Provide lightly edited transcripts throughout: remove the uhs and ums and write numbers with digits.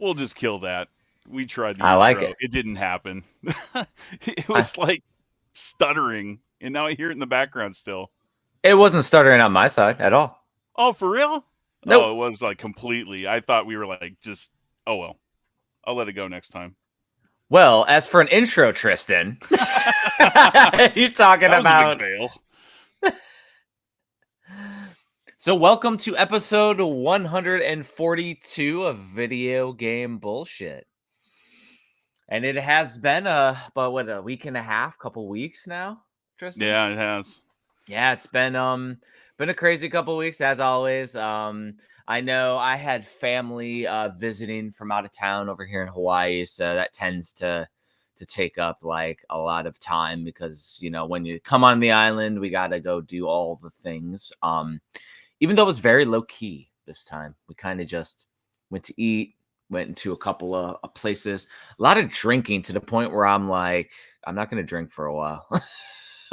We'll just kill that. We tried the I like intro. it. It didn't happen. It was like stuttering, and now I hear it in the background still. It wasn't stuttering on my side at all. Oh, for real? Oh, Nope. it was like completely. I thought we were like just. Oh well, I'll let it go next time. Well, as for an intro, Tristan, you talking That was a about? big fail. So, welcome to episode 142 of Video Game Bullshit. And it has been about a week and a half, couple weeks now, Tristan. Yeah, it has. Yeah, it's been a crazy couple weeks as always. I know I had family visiting from out of town over here in Hawaii, so that tends to take up like a lot of time because when you come on the island, we got to go do all the things. Even though it was very low key this time, we kind of just went to eat, went into a couple of places, a lot of drinking to the point where I'm like, I'm not going to drink for a while.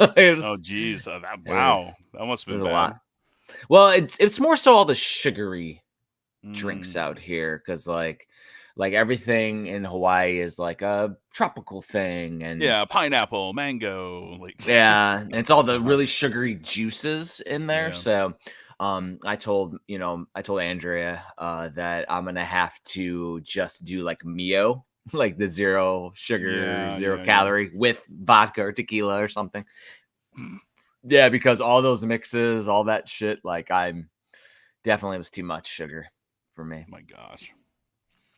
Oh, geez. Wow. That must have been a bad. lot. Well, it's more so all the sugary drinks Mm. out here because like everything in Hawaii is like a tropical thing, and Yeah, pineapple, mango, like yeah, and it's all the really sugary juices in there. Yeah. So I told Andrea that I'm gonna have to just do like Mio, like the zero sugar, zero calorie with vodka or tequila or something. Yeah, because all those mixes, all that shit, like definitely was too much sugar for me. Oh my gosh.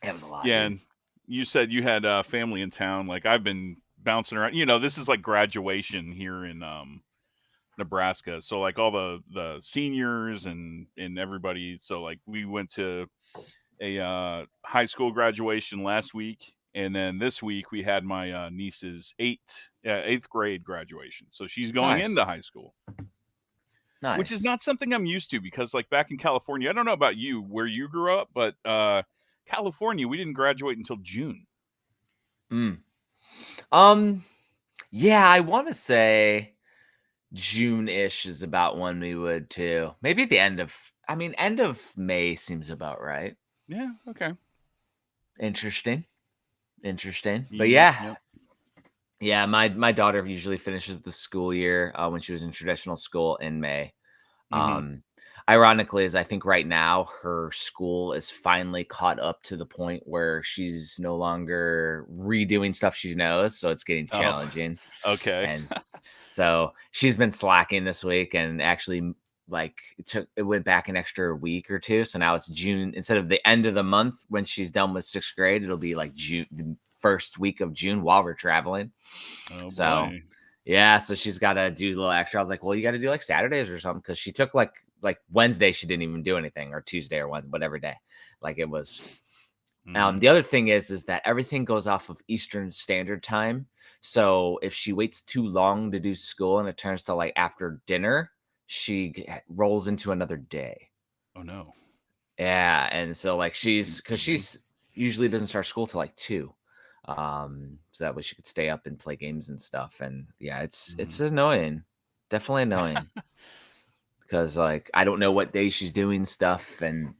It was a lot. Yeah, Dude. and you said you had family in town. Like I've been bouncing around. This is like graduation here in Nebraska. So like all the seniors and everybody. So like we went to a high school graduation last week, and then this week we had my niece's eighth grade graduation. So she's going Nice. into high school. Nice. Which is not something I'm used to because like back in California, I don't know about you where you grew up, but California, we didn't graduate until June. Yeah, I want to say June-ish is about when we would too. Maybe the end of May seems about right. Yeah, okay. Interesting. But yeah. Yep. Yeah, my daughter usually finishes the school year when she was in traditional school in May. Ironically, is I think right now her school is finally caught up to the point where she's no longer redoing stuff she knows, so it's getting challenging. Okay. And so she's been slacking this week, and actually like it went back an extra week or two. So now it's June instead of the end of the month when she's done with 6th grade. It'll be like June, the first week of June while we're traveling. Oh, so boy. Yeah, so she's got to do a little extra. I was like, well, you got to do like Saturdays or something because she took like Wednesday she didn't even do anything, or Tuesday or whatever day. Like it was. The other thing is that everything goes off of Eastern Standard Time. So if she waits too long to do school and it turns to like after dinner, she rolls into another day. Oh no. Yeah, and so like she's usually doesn't start school till like 2. So that way she could stay up and play games and stuff. And yeah, it's annoying. Definitely annoying. Because like I don't know what day she's doing stuff. And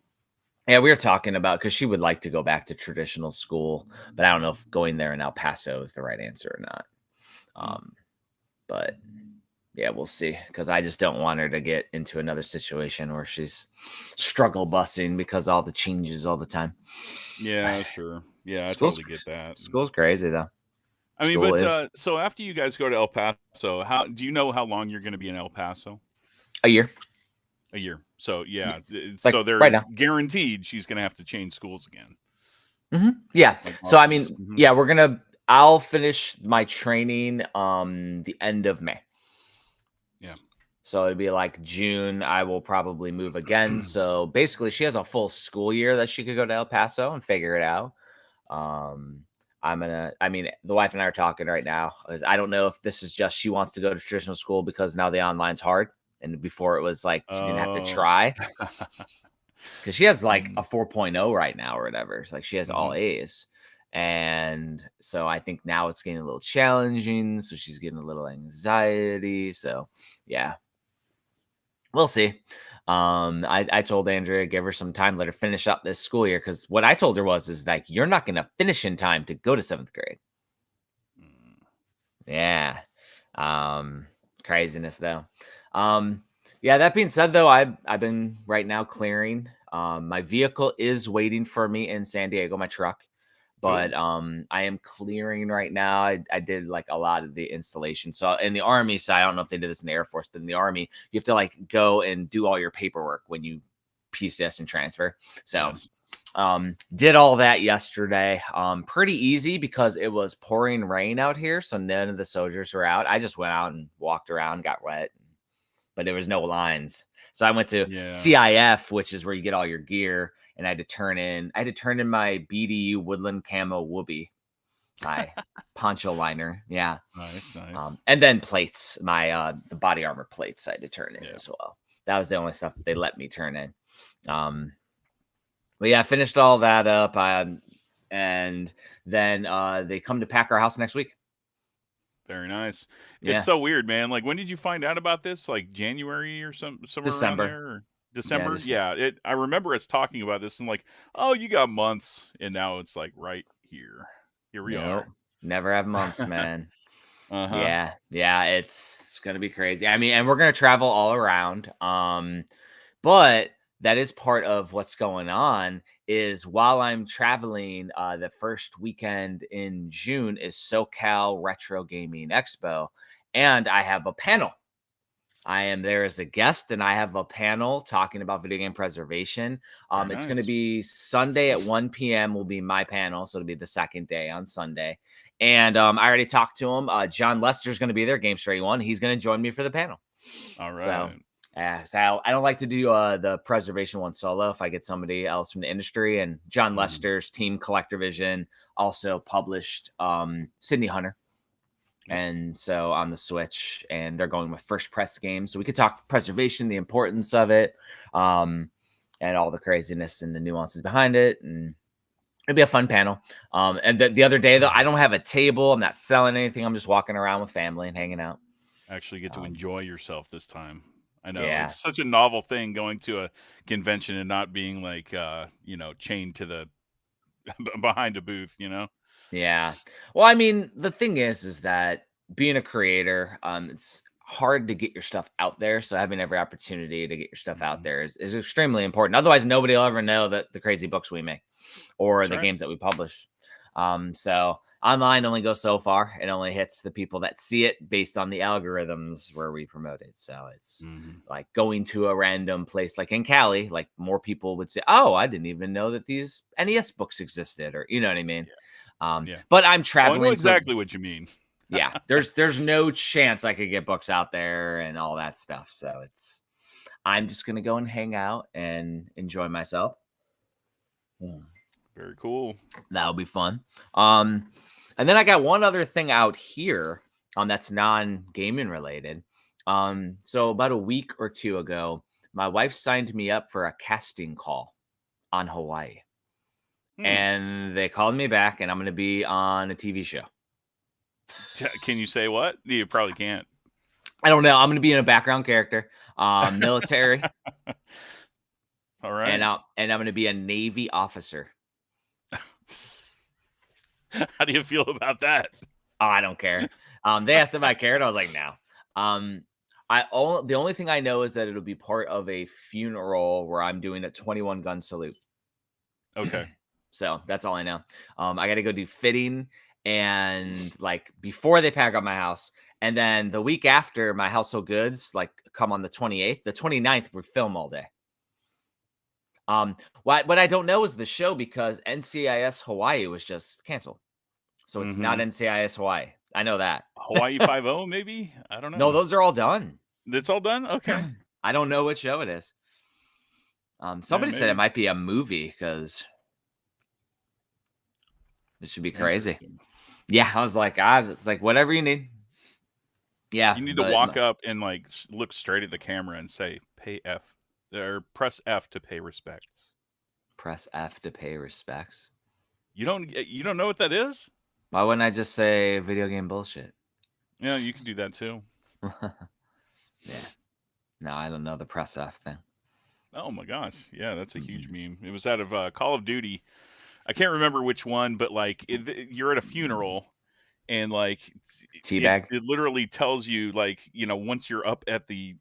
yeah, we were talking about because she would like to go back to traditional school, but I don't know if going there in El Paso is the right answer or not. But yeah, we'll see. Because I just don't want her to get into another situation where she's struggle busing because all the changes all the time. Yeah, sure. Yeah, I totally get that. School's crazy though. I mean, but so after you guys go to El Paso, how do you know how long you're going to be in El Paso? A year. A year. So yeah, like so there's right now. Guaranteed she's going to have to change schools again. Yeah. So I mean, yeah, I'll finish my training the end of May. Yeah. So it'd be like June. I will probably move again. So basically, she has a full school year that she could go to El Paso and figure it out. The wife and I are talking right now. I don't know if this is just she wants to go to traditional school because now the online's hard, and before it was like she didn't have to try. Because she has like a 4.0 right now or whatever. It's like she has all A's. And so I think now it's getting a little challenging. So she's getting a little anxiety. So yeah, we'll see. I told Andrea, give her some time, let her finish up this school year, because what I told her is like, you're not going to finish in time to go to 7th grade. Yeah. Craziness though. Yeah, that being said though, I've been right now clearing. My vehicle is waiting for me in San Diego, my truck. But I am clearing right now. I did like a lot of the installation. So in the Army side, I don't know if they did this in the Air Force, but in the Army, you have to like go and do all your paperwork when you PCS and transfer. So did all that yesterday. Pretty easy because it was pouring rain out here. So none of the soldiers were out. I just went out and walked around, got wet, but there was no lines. So I went to CIF, which is where you get all your gear. And I had to turn in my BDU Woodland Camo Whoopee, my poncho liner. Yeah. Nice. And then plates, my the body armor plates I had to turn in as well. That was the only stuff they let me turn in. But yeah, I finished all that up. And then they come to pack our house next week. Very nice. It's so weird, man. Like, when did you find out about this? Like January or somewhere December. around there? Or December? Yeah. I remember us talking about this and like, oh, you got months, and now it's like right here. Here we are. Never have months, man. Yeah, it's gonna be crazy. I mean, and we're gonna travel all around. But that is part of what's going on. Is while I'm traveling, the first weekend in June is SoCal Retro Gaming Expo, and I have a panel. I am there as a guest, and I have a panel talking about video game preservation. It's going to be Sunday at 1 p.m. will be my panel, so it'll be the second day on Sunday. And I already talked to him. John Lester's going to be there, Game Straight One. He's going to join me for the panel. All right. So I don't like to do the preservation one solo if I get somebody else from the industry. And John Lester's team, Collector Vision, also published Sydney Hunter. And so on the Switch, and they're going with first press games. So we could talk preservation, the importance of it, and all the craziness and the nuances behind it. And it'd be a fun panel. And the other day, though, I don't have a table. I'm not selling anything. I'm just walking around with family and hanging out. Actually get to enjoy yourself this time. I know it's such a novel thing going to a convention and not being like, chained to the behind a booth, Yeah. Well, I mean, the thing is that being a creator, it's hard to get your stuff out there. So having every opportunity to get your stuff out there is extremely important. Otherwise, nobody will ever know that the crazy books we make or the games that we publish. So online only goes so far. It only hits the people that see it based on the algorithms where we promote it. So it's like going to a random place like in Cali, like more people would say, oh, I didn't even know that these NES books existed, or you know what I mean? But I'm traveling. I know exactly what you mean. There's no chance I could get books out there and all that stuff. So I'm just going to go and hang out and enjoy myself. Very cool. That'll be fun. And then I got one other thing out here that's non-gaming related. So about a week or two ago, my wife signed me up for a casting call on Hawaii. And they called me back, and I'm going to be on a TV show. Can you say what? You probably can't. I don't know. I'm going to be in a background character, military. All right. And I'm going to be a Navy officer. How do you feel about that? Oh, I don't care. They asked if I cared. I was like, no. The only thing I know is that it'll be part of a funeral where I'm doing a 21 gun salute. Okay. So that's all I know. I got to go do fitting and like before they pack up my house. And then the week after, my household goods like come on the 28th. The 29th, we film all day. What I don't know is the show because NCIS Hawaii was just canceled. So it's not NCIS Hawaii. I know that. Hawaii 5-0 maybe? I don't know. No, those are all done. It's all done? Okay. I don't know what show it is. Somebody said it might be a movie because it should be crazy. Yeah, I was like, it's like whatever you need. Yeah. You need to walk up and like look straight at the camera and say, pay F or press F to pay respects. Press F to pay respects. You don't know what that is? Why wouldn't I just say video game bullshit? Yeah, you can do that too. Yeah. No, I don't know the press F thing. Oh my gosh, yeah, that's a huge Mhm. meme. It was out of Call of Duty. I can't remember which one, but like you're at a funeral, and like Teabag. it literally tells you, like, once you're up at the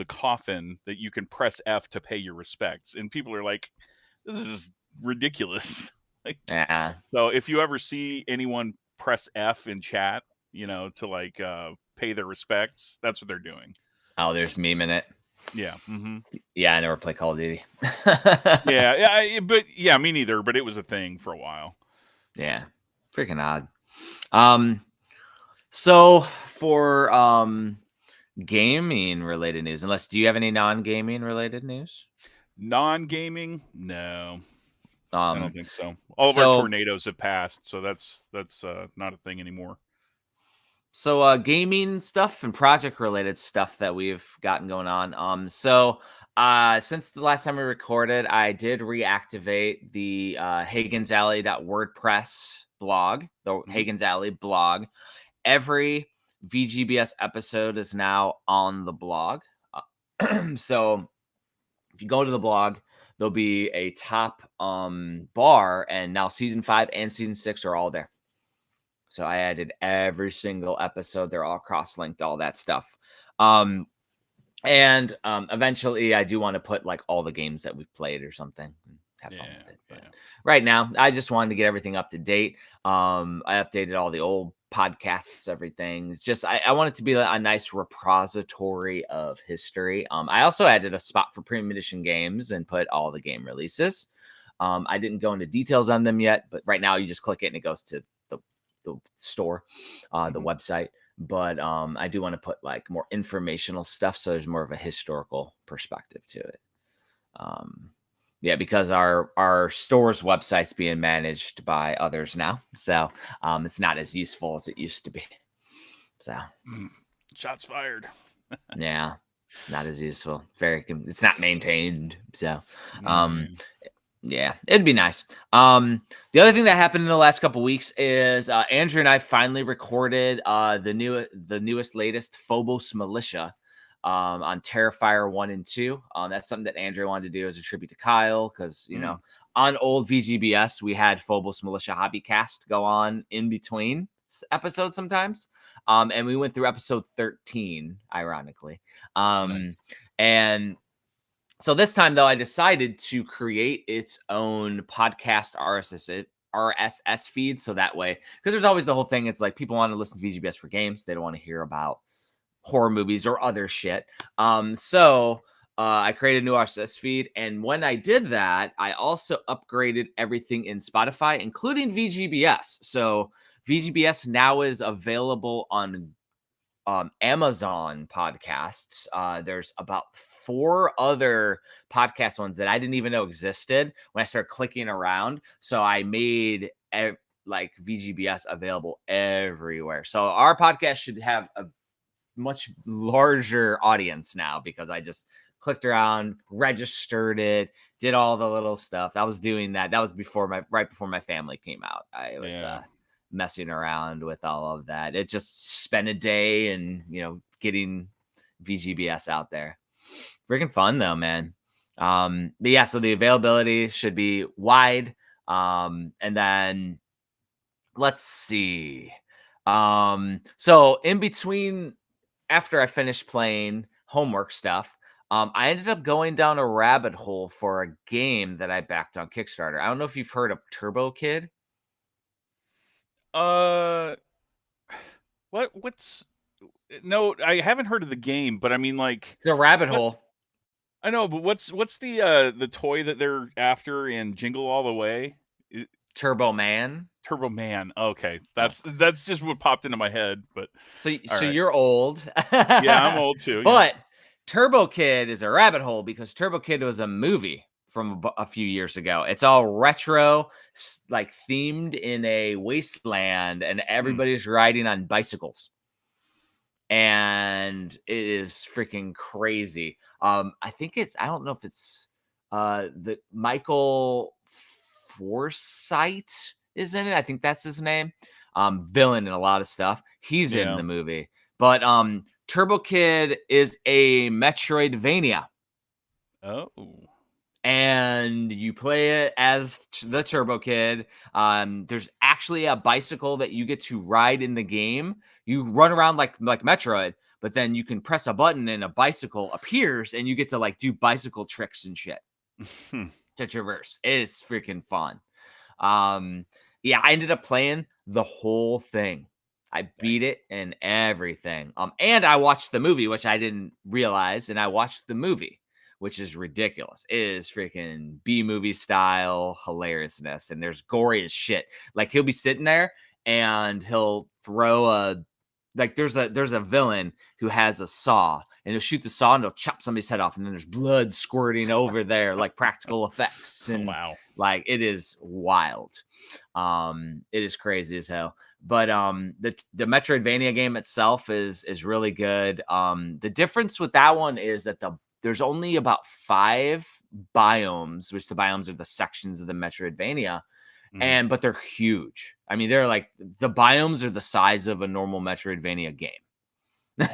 coffin, that you can press F to pay your respects, and people are like, this is ridiculous. Like, Yeah. so if you ever see anyone press F in chat, to like pay their respects, that's what they're doing. Oh, there's meme in it. Yeah. Yeah, I never play Call of Duty. Yeah, but yeah, me neither, but it was a thing for a while. Yeah. Freaking odd. So for gaming related news, unless do you have any non-gaming related news? Non-gaming? No. I don't think so. All of our So tornadoes have passed, so that's not a thing anymore. So gaming stuff and project related stuff that we've gotten going on. Since the last time we recorded, I did reactivate the HagensAlley.wordpress blog, the Hagen's Alley blog. Every VGBS episode is now on the blog. So if you go to the blog, there'll be a top bar, and now season 5 and season 6 are all there. So I added every single episode. They're all cross-linked, all that stuff. Eventually I do want to put like all the games that we've played or something and have fun with it. But right now, I just wanted to get everything up to date. I updated all the old podcasts, everything. It's just I want it to be a nice repository of history. I also added a spot for premium edition games and put all the game releases. I didn't go into details on them yet, but right now you just click it and it goes to the store, the website. But I do want to put like more informational stuff, so there's more of a historical perspective to it. Because our store's website's being managed by others now, so it's not as useful as it used to be. So shots fired. Yeah, not as useful. It's not maintained. So yeah, it'd be nice. The other thing that happened in the last couple weeks is Andrew and I finally recorded the newest, latest Phobos Militia on Terrifier 1 and 2. That's something that Andrew wanted to do as a tribute to Kyle, because on old VGBS we had Phobos Militia Hobbycast go on in between episodes sometimes, and we went through episode 13, ironically, and so this time, though, I decided to create its own podcast RSS feed. So that way, because there's always the whole thing. It's like people want to listen to VGBS for games. They don't want to hear about horror movies or other shit. I created a new RSS feed. And when I did that, I also upgraded everything in Spotify, including VGBS. So VGBS now is available on Amazon podcasts. There's about 4 other podcast ones that I didn't even know existed when I started clicking around. So I made like VGBS available everywhere. So our podcast should have a much larger audience now, because I just clicked around, registered it, did all the little stuff. I was doing that. That was right before my family came out. I was messing around with all of that. It just spent a day and getting VGBS out there. Freaking fun though, man. But yeah, so the availability should be wide. And then let's see. So in between, after I finished playing homework stuff, I ended up going down a rabbit hole for a game that I backed on Kickstarter. I don't know if you've heard of Turbo Kid. What's no, I haven't heard of the game, but I mean, like, it's a rabbit hole. I know, but what's the toy that they're after in Jingle All the Way? Turbo Man. Turbo Man. Okay, that's just what popped into my head. But so you're old. Yeah, I'm old too. But yes. Turbo Kid is a rabbit hole because Turbo Kid was a movie from a few years ago. It's all retro, like themed in a wasteland, and everybody's riding on bicycles. And it is freaking crazy. I don't know if it's the Michael Forsythe is in it. I think that's his name. Villain in a lot of stuff. He's in the movie. But Turbo Kid is a Metroidvania. Oh. And you play it as the Turbo Kid. There's actually a bicycle that you get to ride in the game. You run around like Metroid, but then you can press a button and a bicycle appears, and you get to like do bicycle tricks and shit to traverse. It's freaking fun. Yeah, I ended up playing the whole thing. I beat it and everything. And I watched the movie, which I didn't realize, and I watched the movie, which is ridiculous. It is freaking B-movie style hilariousness, and there's gory as shit. Like he'll be sitting there and he'll throw a there's a villain who has a saw, and he'll shoot the saw and he'll chop somebody's head off, and then there's blood squirting over there, like practical effects, and Wow. like it is wild. It is crazy as hell. But the Metroidvania game itself is really good. The difference with that one is that there's only about 5 biomes, which the biomes are the sections of the Metroidvania. But they're huge. I mean, they're like the biomes are the size of a normal Metroidvania game.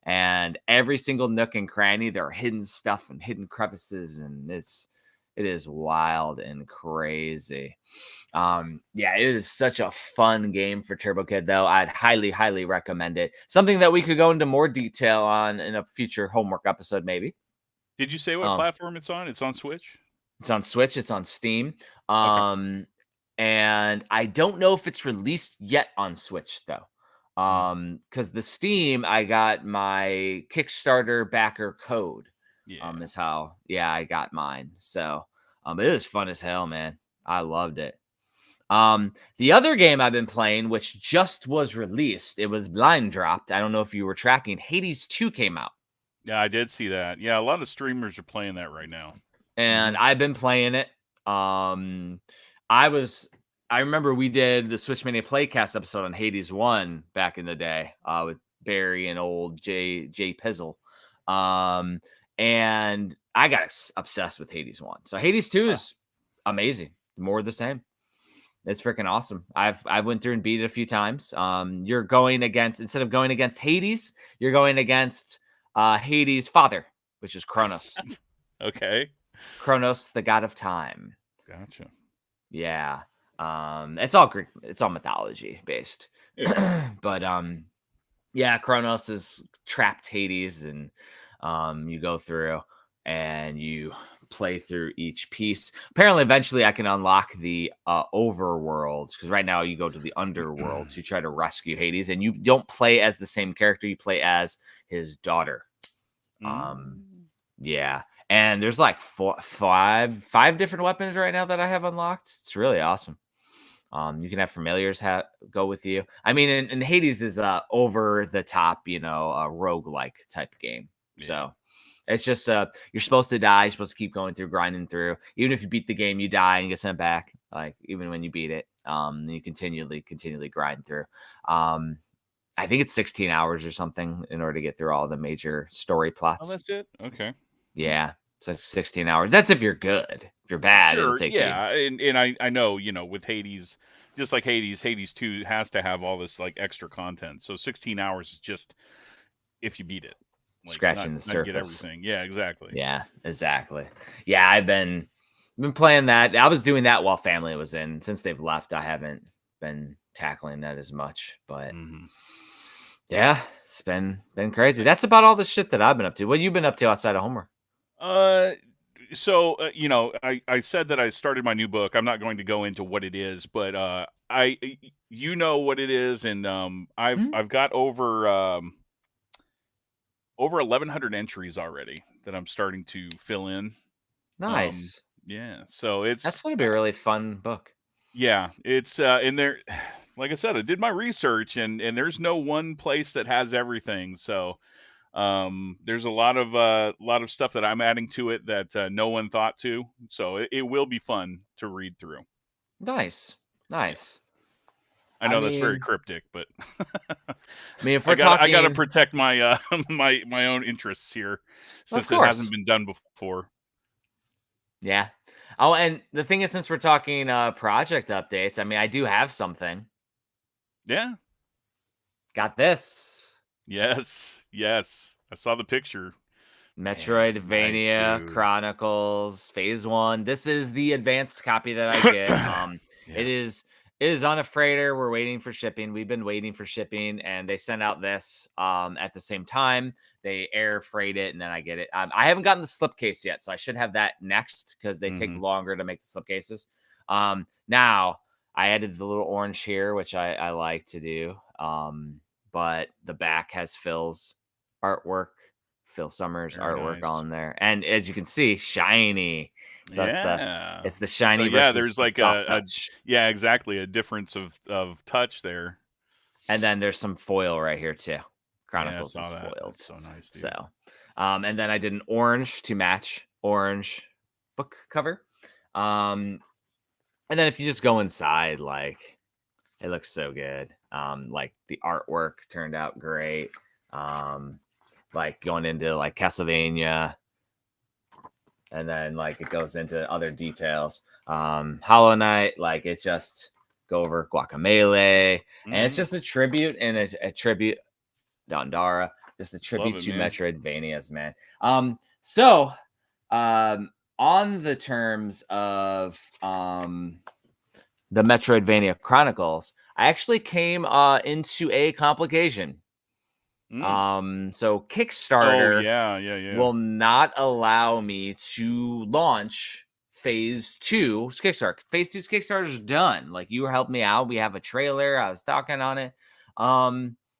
And every single nook and cranny, there are hidden stuff and hidden crevices, and it is wild and crazy. Yeah, it is such a fun game for Turbo Kid, though. I'd highly recommend it. Something that we could go into more detail on in a future homework episode, maybe. Did you say what platform it's on? It's on Switch? It's on Switch. It's on Steam. Okay. And I don't know if it's released yet on Switch, though. Because the Steam, I got my Kickstarter backer code. Yeah. Is how I got mine. So it was fun as hell, man. I loved it. The other game I've been playing, which just was released, it was blind dropped. I don't know if you were tracking. Hades 2 came out. Yeah, I did see that. Yeah, a lot of streamers are playing that right now. And I've been playing it. I remember we did the Switch Mania Playcast episode on Hades 1 back in the day with Barry and old Jay Pizzle. And I got obsessed with Hades 1. So Hades 2 is amazing. More of the same. It's freaking awesome. I went through and beat it a few times. You're going against, instead of going against Hades, you're going against Hades' father, which is Kronos. Okay. Kronos, the god of time. Gotcha. Yeah. It's all Greek. It's all mythology based. Yeah. But yeah, Kronos is trapped Hades, and you go through and you play through each piece. Apparently, eventually I can unlock the overworlds, because right now you go to the underworld to try to rescue Hades, and you don't play as the same character. You play as his daughter. Yeah. And there's like five different weapons right now that I have unlocked. It's really awesome. You can have familiars go with you. I mean, and Hades is over the top, a roguelike type game. Yeah. So it's just you're supposed to die. You're supposed to keep going through, grinding through. Even if you beat the game, you die and you get sent back. Like even when you beat it, you continually grind through. I think it's 16 hours or something in order to get through all the major story plots. Oh, that's it? Okay. Yeah. So it's 16 hours. That's if you're good. If you're bad, it'll take you. And I know, with Hades, just like Hades 2 has to have all this like extra content. So 16 hours is just if you beat it. Like, scratching the surface. Get everything. Yeah, exactly. Yeah, exactly. Yeah, I've been playing that. I was doing that while family was in. Since they've left, I haven't been tackling that as much. But yeah, it's been crazy. That's about all the shit that I've been up to. What have you been up to outside of homework? So I said that I started my new book. I'm not going to go into what it is, but you know what it is, and I've got over 1,100 entries already that I'm starting to fill in. Nice. Yeah, so that's going to be a really fun book. Yeah, it's in there. Like I said, I did my research, and there's no one place that has everything. So there's a lot of stuff that I'm adding to it that no one thought to. So it will be fun to read through. Nice. Yeah. I know that's very cryptic, but I mean, if we're talking, I got to protect my my own interests here, since it hasn't been done before. Yeah. Oh, and the thing is, since we're talking project updates, I mean, I do have something. Yeah. Got this. Yes. I saw the picture. Metroidvania nice, Chronicles Phase 1. This is the advanced copy that I get. It is on a freighter. We're waiting for shipping. We've been waiting for shipping, and they sent out this at the same time. They air freight it, and then I get it. I haven't gotten the slipcase yet, so I should have that next because they take longer to make the slipcases. Now I added the little orange here, which I like to do. But the back has Phil's artwork. Phil Summers Very artwork nice. on there, and as you can see, shiny. So it's the shiny So, versus there's like soft touch. exactly, a difference of touch there. And then there's some foil right here too. Chronicles is that. foiled. That's so nice, dude. So, and then I did an orange to match orange book cover. And then if you just go inside, like it looks so good. Like the artwork turned out great. Like going into like Castlevania, and then like it goes into other details. Hollow Knight, like it just go over Guacamelee, and it's just a tribute and a tribute Dandara, just a tribute to Metroidvanias, man. So on the terms of the Metroidvania Chronicles, I actually came into a complication. So Kickstarter will not allow me to launch Phase 2's Kickstarter. Phase 2's Kickstarter is done. Like, you helped me out. We have a trailer. I was talking on it.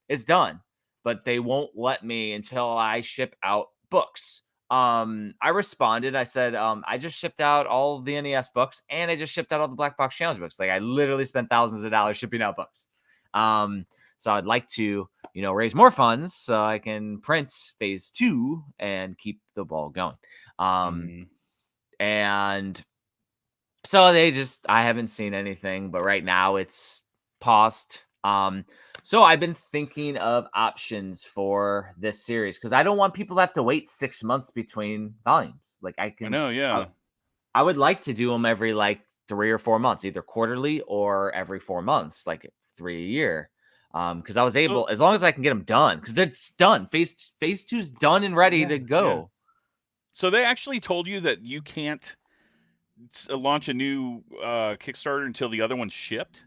It's done, but they won't let me until I ship out books. I responded. I said, I just shipped out all the NES books, and I just shipped out all the Black Box Challenge books. Like, I literally spent thousands of dollars shipping out books. So I'd like to, raise more funds so I can print Phase 2 and keep the ball going. And so I haven't seen anything, but right now it's paused. So I've been thinking of options for this series because I don't want people to have to wait 6 months between volumes. Like I know, yeah. I would like to do them every like 3 or 4 months, either quarterly or every 4 months, like 3 a year. Because I was able, as long as I can get them done, because it's done. Phase 2's done and ready to go. Yeah. So they actually told you that you can't launch a new Kickstarter until the other one's shipped?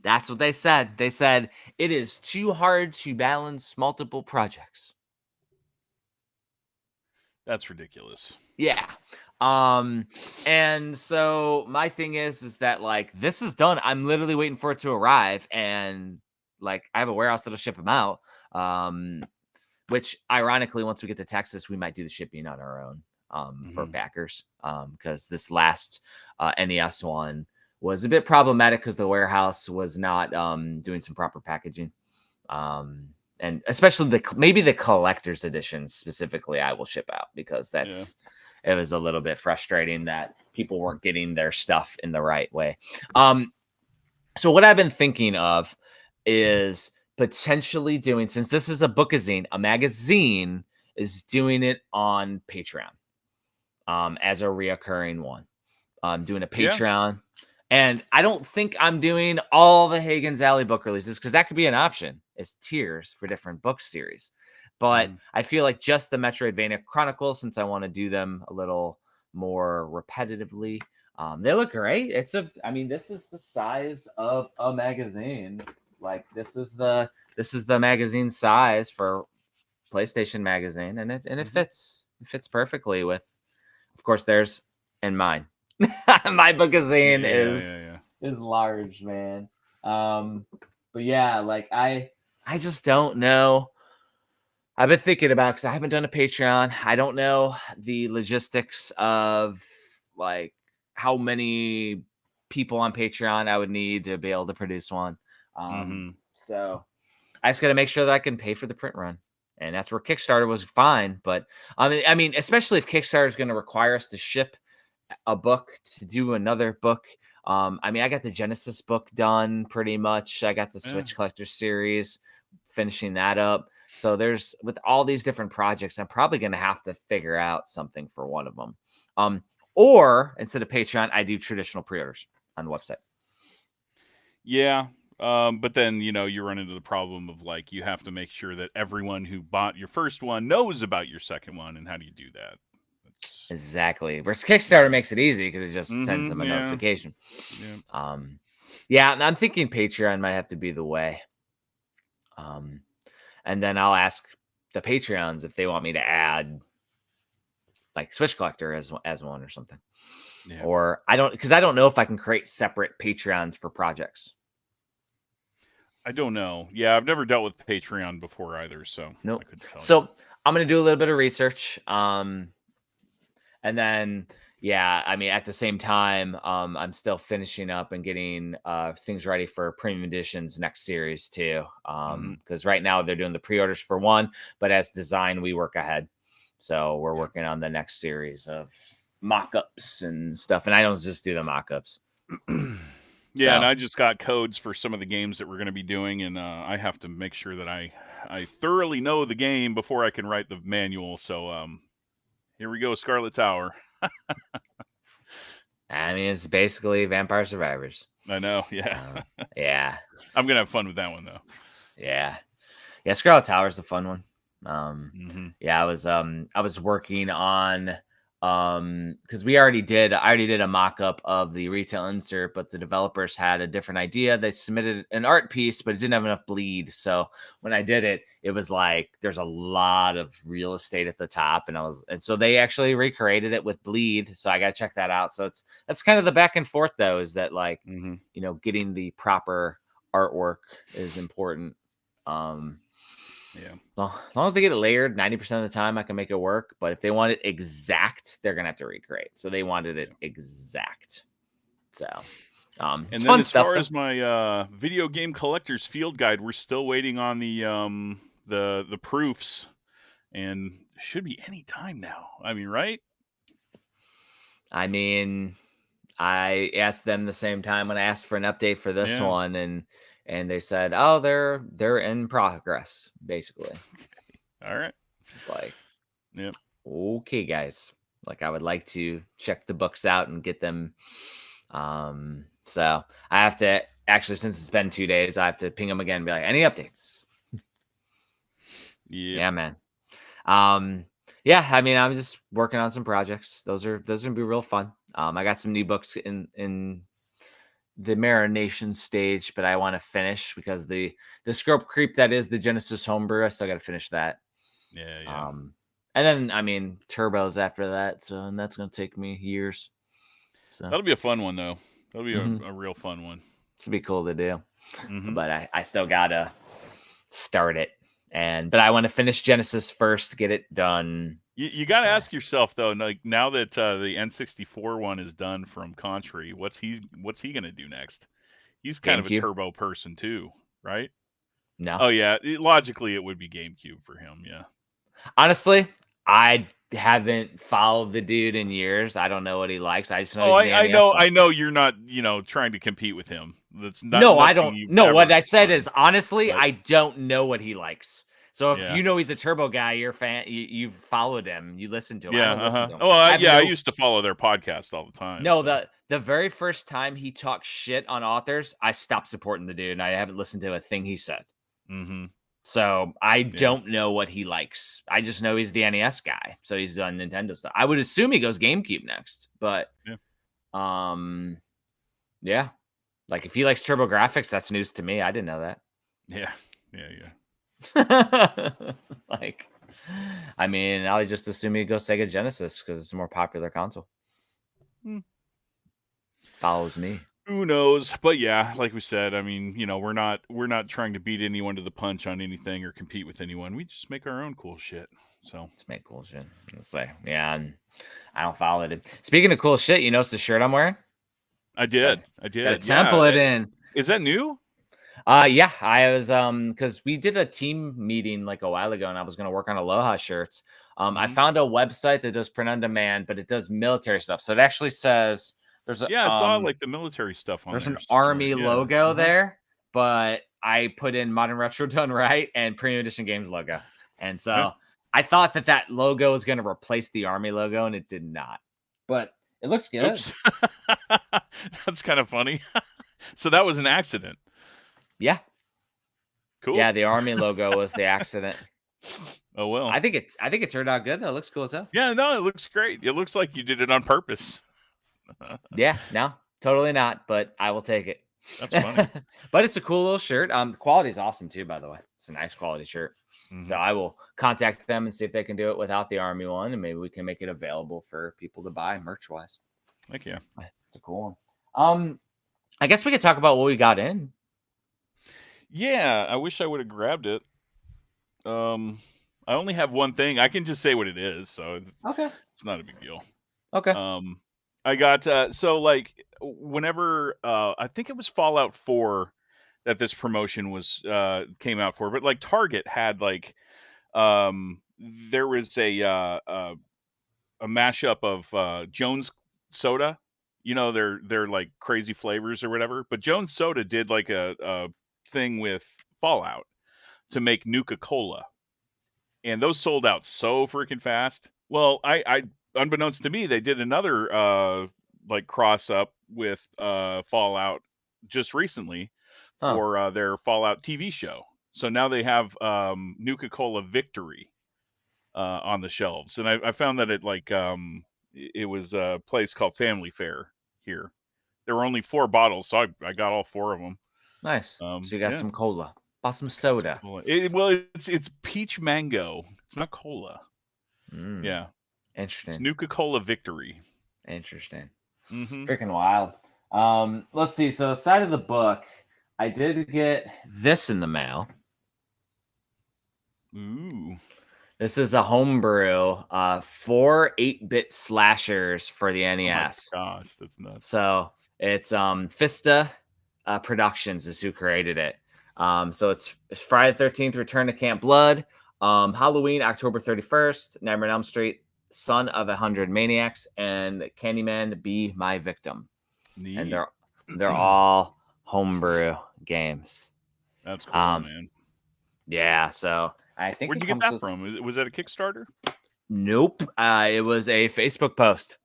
That's what they said. They said it is too hard to balance multiple projects. That's ridiculous. Yeah. And so my thing is that like this is done. I'm literally waiting for it to arrive, and like I have a warehouse that'll ship them out. Which ironically, once we get to Texas, we might do the shipping on our own for backers. Because this last NES one was a bit problematic because the warehouse was not doing some proper packaging. And especially maybe the collector's edition specifically, I will ship out because it was a little bit frustrating that people weren't getting their stuff in the right way. So what I've been thinking of is potentially doing, since this is a bookazine, a magazine is doing it on Patreon as a reoccurring one. I'm doing a Patreon. And I don't think I'm doing all the Hagen's Alley book releases because that could be an option as tiers for different book series. But I feel like just the Metroidvania Chronicles, since I want to do them a little more repetitively, they look great. This is the size of a magazine. Like this is the magazine size for PlayStation magazine, and it fits. It fits perfectly with, of course, theirs and mine. My bookazine is large, man. But yeah, like I just don't know. I've been thinking about because I haven't done a Patreon. I don't know the logistics of like how many people on Patreon I would need to be able to produce one. So I just got to make sure that I can pay for the print run. And that's where Kickstarter was fine. But I mean, especially if Kickstarter is going to require us to ship a book to do another book. I got the Genesis book done pretty much. I got the Switch Collector series, finishing that up. So with all these different projects, I'm probably going to have to figure out something for one of them. Or instead of Patreon, I do traditional pre-orders on the website. Yeah. But then, you run into the problem of like you have to make sure that everyone who bought your first one knows about your second one, and how do you do that? That's Exactly. Whereas Kickstarter makes it easy because it just sends them a yeah, notification. yeah. Yeah, I'm thinking Patreon might have to be the way. And then I'll ask the Patreons if they want me to add like Switch Collector as one or something. Yeah. Or I don't know if I can create separate Patreons for projects. I don't know. Yeah, I've never dealt with Patreon before either, so nope. I couldn't tell so I'm gonna do a little bit of research. And then I mean, at the same time, I'm still finishing up and getting things ready for premium editions next series too. Because right now they're doing the pre-orders for one, but as design, we work ahead. So we're working on the next series of mock-ups and stuff. And I don't just do the mock-ups. Yeah, and I just got codes for some of the games that we're going to be doing, and I have to make sure that I thoroughly know the game before I can write the manual. So here we go, Scarlet Tower. I mean, it's basically Vampire Survivors. I know, yeah. Yeah. I'm going to have fun with that one, though. Yeah. Yeah, Scarlet Tower is a fun one. Yeah, I was working on because I already did a mock-up of the retail insert, but the developers had a different idea. They submitted an art piece, but it didn't have enough bleed. So when I did it, it was like there's a lot of real estate at the top, and so they actually recreated it with bleed. So I gotta check that out. So that's kind of the back and forth though, is that like getting the proper artwork is important. Yeah. Well, as long as they get it layered, 90% of the time I can make it work. But if they want it exact, they're gonna have to recreate. So they wanted it exact. So and it's then fun as stuff. far as my video game collector's field guide, we're still waiting on the proofs, and should be any time now. I mean, right? I mean, I asked them the same time when I asked for an update for this one, and they said, "Oh, they're in progress, basically." All right. It's like, yep. Okay, guys. Like, I would like to check the books out and get them. So I have to actually, since it's been 2 days, I have to ping them again and be like, "Any updates?" Yeah, man. Yeah, I mean, I'm just working on some projects. Those are gonna be real fun. I got some new books in the marination stage, but I want to finish because the scope creep that is the Genesis homebrew, I still got to finish that. Yeah. And then I mean turbos after that, and that's gonna take me years. So that'll be a fun one though. That'll be a real fun one. It'll be cool to do. But I still gotta start it, but I want to finish Genesis first, get it done. You got to ask yourself though, like now that the N64 one is done from Contrary, what's he gonna do next? He's kind of a turbo person too, right? No. Oh yeah, logically it would be GameCube for him. Yeah. Honestly, I haven't followed the dude in years. I don't know what he likes. I just know. I know you're not trying to compete with him. That's not. No, I don't. No, what I said is honestly, I don't know what he likes. So if you know he's a turbo guy, you're a fan. You've followed him. You listen to him. Yeah. I used to follow their podcast all the time. No, the very first time he talked shit on authors, I stopped supporting the dude, and I haven't listened to a thing he said. So I don't know what he likes. I just know he's the NES guy. So he's done Nintendo stuff. I would assume he goes GameCube next, but yeah. Like if he likes turbo graphics, that's news to me. I didn't know that. Yeah. Like, I mean, I'll just assume he goes Sega Genesis because it's a more popular console. Follows me. Who knows? But yeah, like we said, I mean, we're not trying to beat anyone to the punch on anything or compete with anyone. We just make our own cool shit. So let's make cool shit. Let's say, and I don't follow it. Speaking of cool shit, you notice the shirt I'm wearing? I did. Got a template in. Is that new? Yeah, I was because we did a team meeting like a while ago, and I was gonna work on Aloha shirts. I found a website that does print on demand, but it does military stuff. So it actually says there's a I saw like the military stuff on there's an Army logo there, but I put in Modern Retro Done Right and Premium Edition Games logo, and so I thought that logo was gonna replace the Army logo, and it did not. But it looks good. That's kind of funny. So that was an accident. Yeah. Cool. Yeah, the Army logo was the accident. Oh well. I think it turned out good though. It looks cool as hell. Yeah, no, it looks great. It looks like you did it on purpose. Yeah, no, totally not, but I will take it. That's funny. But it's a cool little shirt. The quality is awesome too, by the way. It's a nice quality shirt. So I will contact them and see if they can do it without the Army one, and maybe we can make it available for people to buy merch wise. Thank you. It's a cool one. I guess we could talk about what we got in. Yeah, I wish I would have grabbed it. I only have one thing. I can just say what it is, so it's not a big deal. Okay. I got so like whenever I think it was Fallout 4 that this promotion was came out for, but like Target had like there was a mashup of Jones Soda. You know, they're like crazy flavors or whatever, but Jones Soda did like a thing with Fallout to make Nuka-Cola. And those sold out so freaking fast. Well, I unbeknownst to me, they did another like cross up with Fallout just recently for their Fallout TV show. So now they have Nuka-Cola Victory on the shelves, and I found that it was a place called Family Fare here. There were only 4 bottles, so I got all 4 of them. Nice. So you got some cola. Bought some soda. It's peach mango. It's not cola. Yeah. Interesting. It's Nuka-Cola Victory. Interesting. Freaking wild. Let's see. So side of the book, I did get this in the mail. Ooh. This is a homebrew. 4 8-bit slashers for the NES. Oh my gosh, that's nuts. So it's Fista Productions is who created it. So it's Friday the 13th, Return to Camp Blood, Halloween, October 31st, Nightmare on Elm Street, Son of 100 Maniacs, and Candyman, Be My Victim. Neat. And they're all homebrew games. That's cool, man. Yeah, so I think where'd you get that from? Was that a Kickstarter? Nope. It was a Facebook post.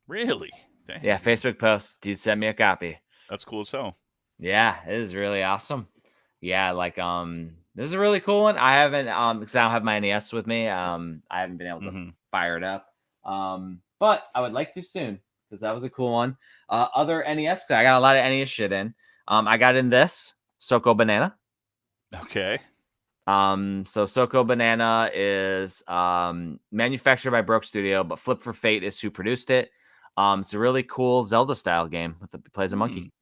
Really? Dang. Yeah, Facebook post. Dude sent me a copy. That's cool as hell. Yeah, it is really awesome. Yeah, like this is a really cool one. I haven't because I don't have my NES with me. I haven't been able to fire it up. But I would like to soon because that was a cool one. Other NES, I got a lot of NES shit in. I got in this Soko Banana. Okay. So Soko Banana is manufactured by Broke Studio, but Flip for Fate is who produced it. It's a really cool Zelda style game with plays a monkey.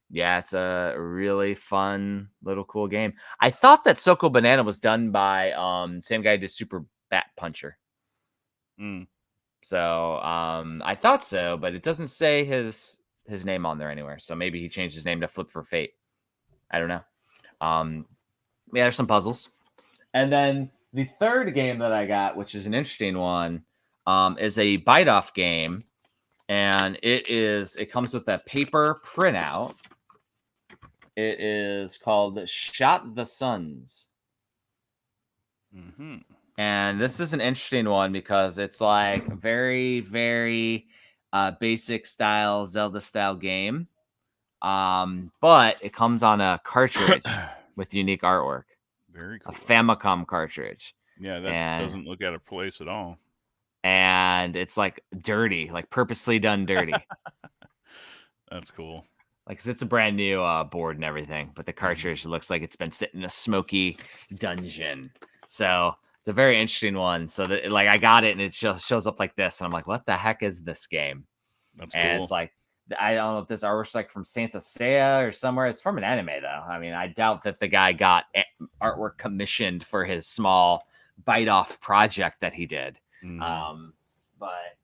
Yeah, it's a really fun little cool game. I thought that Soko Banana was done by same guy who did Super Bat Puncher. So I thought so, but it doesn't say his name on there anywhere. So maybe he changed his name to Flip for Fate. I don't know. Yeah, there's some puzzles. And then the third game that I got, which is an interesting one, is a bite-off game. And it comes with a paper printout. It is called Shot the Suns. And this is an interesting one because it's like very, very basic style, Zelda style game. But it comes on a cartridge with unique artwork. Very cool. A Famicom cartridge. Yeah, that doesn't look out of place at all. And it's like dirty, like purposely done dirty. That's cool. Like, 'cause it's a brand new board and everything, but the cartridge looks like it's been sitting in a smoky dungeon. So it's a very interesting one. So that, like, I got it and it just shows up like this, and I'm like, what the heck is this game? That's and cool. It's like, I don't know if this artwork's like from Santa Seiya or somewhere. It's from an anime though. I mean, I doubt that the guy got artwork commissioned for his small bite-off project that he did. But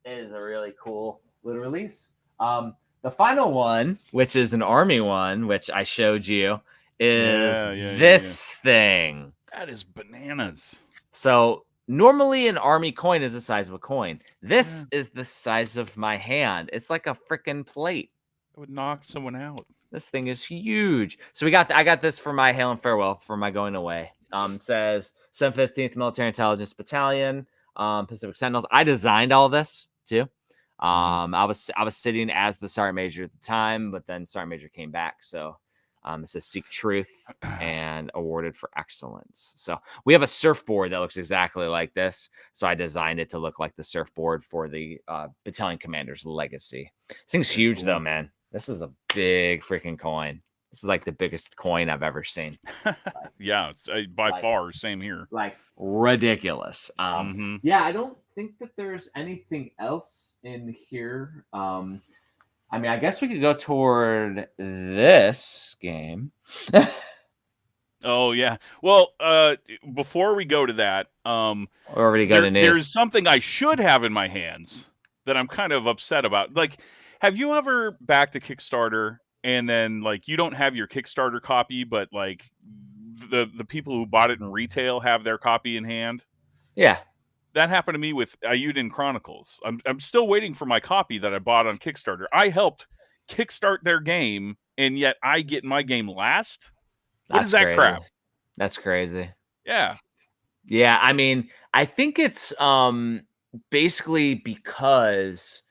it is a really cool little release. The final one, which is an army one, which I showed you, is this thing. That is bananas. So normally an army coin is the size of a coin. This is the size of my hand. It's like a freaking plate. It would knock someone out. This thing is huge. So I got this for my Hail and Farewell for my going away. It says 715th Military Intelligence Battalion, Pacific Sentinels. I designed all this too. I was sitting as the sergeant major at the time, but then sergeant major came back. So it says seek truth and awarded for excellence. So we have a surfboard that looks exactly like this. So I designed it to look like the surfboard for the battalion commander's legacy. This thing's huge though, man. This is a big freaking coin. This is like the biggest coin I've ever seen. Yeah, by far, same here. Like ridiculous. Yeah, I don't think that there's anything else in here. I mean, I guess we could go toward this game. Oh yeah. Well, before we go to that, already got to news. There's something I should have in my hands that I'm kind of upset about. Like, have you ever backed a Kickstarter and then like you don't have your Kickstarter copy, but like the people who bought it in retail have their copy in hand? Yeah. That happened to me with Ayuden Chronicles. I'm still waiting for my copy that I bought on Kickstarter. I helped kickstart their game, and yet I get my game last. What is that crazy. crap? That's crazy. Yeah. Yeah, I mean, I think it's basically because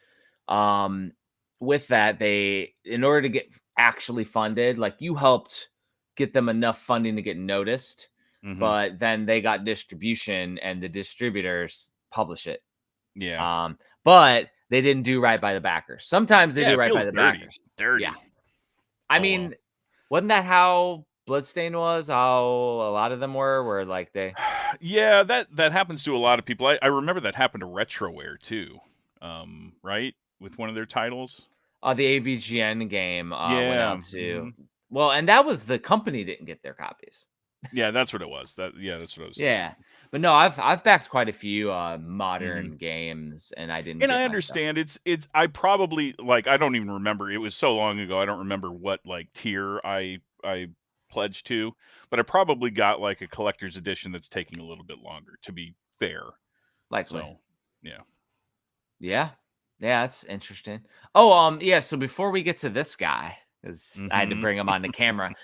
with that they, in order to get actually funded, like you helped get them enough funding to get noticed. But then they got distribution and the distributors publish it. Yeah. But they didn't do right by the backers. Sometimes they do right by the backers. Dirty. Yeah. I mean, wasn't that how Bloodstain was? How a lot of them were like they. Yeah, that happens to a lot of people. I remember that happened to Retroware too. Right? With one of their titles. The AVGN game went out to. Well, and that was the company didn't get their copies. Yeah, that's what it was. That's what I was saying. Yeah, but no, I've backed quite a few modern games, and I didn't. And I understand it's. I probably like. I don't even remember. It was so long ago. I don't remember what like tier I pledged to, but I probably got like a collector's edition that's taking a little bit longer. To be fair, likely. So, yeah. Yeah, that's interesting. Oh, yeah. So before we get to this guy, because I had to bring him on the camera,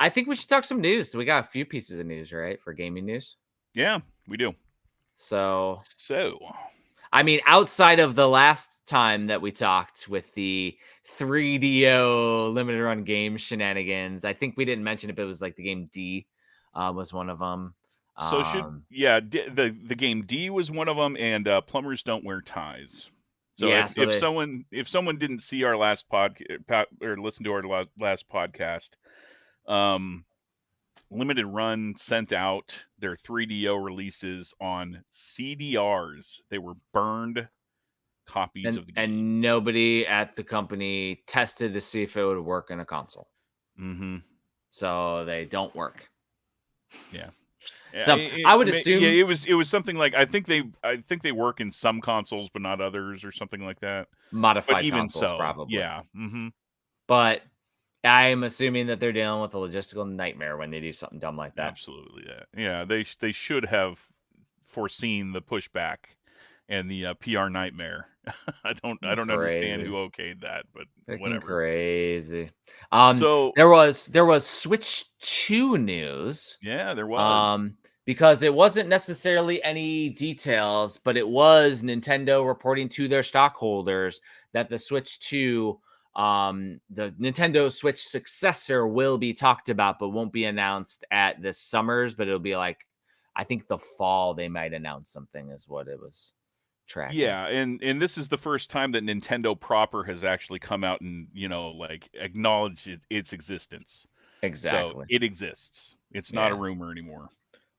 I think we should talk some news. So we got a few pieces of news, right, for gaming news? Yeah, we do. So, I mean, outside of the last time that we talked with the 3DO limited run game shenanigans, I think we didn't mention it, but it was like the game D was one of them. So the game D was one of them, and plumbers don't wear ties. So yeah, if someone didn't see our last podcast or listen to our last podcast, Limited Run sent out their 3DO releases on CDRs. They were burned copies of the game. And nobody at the company tested to see if it would work in a console. So they don't work. Yeah. So I would assume it was something like I think they work in some consoles but not others or something like that. Modified consoles, probably. Yeah. But I'm assuming that they're dealing with a logistical nightmare when they do something dumb like that. Absolutely. Yeah. They should have foreseen the pushback and the PR nightmare. I don't understand who okayed that, but whatever. Crazy. So there was Switch 2 news. Yeah, there was. Because it wasn't necessarily any details, but it was Nintendo reporting to their stockholders that the Switch 2, the Nintendo Switch successor, will be talked about, but won't be announced at this summer's. But it'll be like, I think the fall they might announce something, is what it was tracking. Yeah, and this is the first time that Nintendo proper has actually come out and like acknowledged its existence. Exactly. So it exists. It's not a rumor anymore.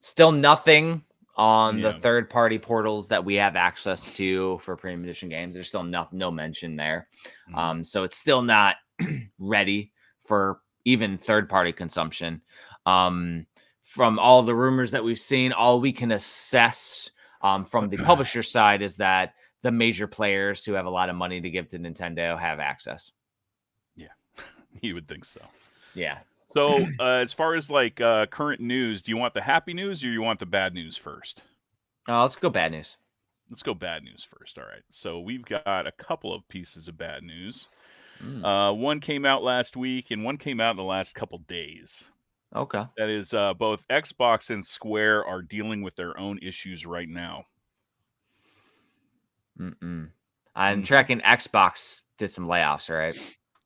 Still nothing on the third-party portals that we have access to for premium edition games. There's still no mention there. So it's still not ready for even third-party consumption. From all the rumors that we've seen, all we can assess from the publisher side is that the major players who have a lot of money to give to Nintendo have access. Yeah, you would think so. Yeah. So as far as like current news, do you want the happy news or you want the bad news first? Let's go bad news. Let's go bad news first. All right. So we've got a couple of pieces of bad news. One came out last week and one came out in the last couple days. Okay. That is both Xbox and Square are dealing with their own issues right now. I'm tracking Xbox did some layoffs, right?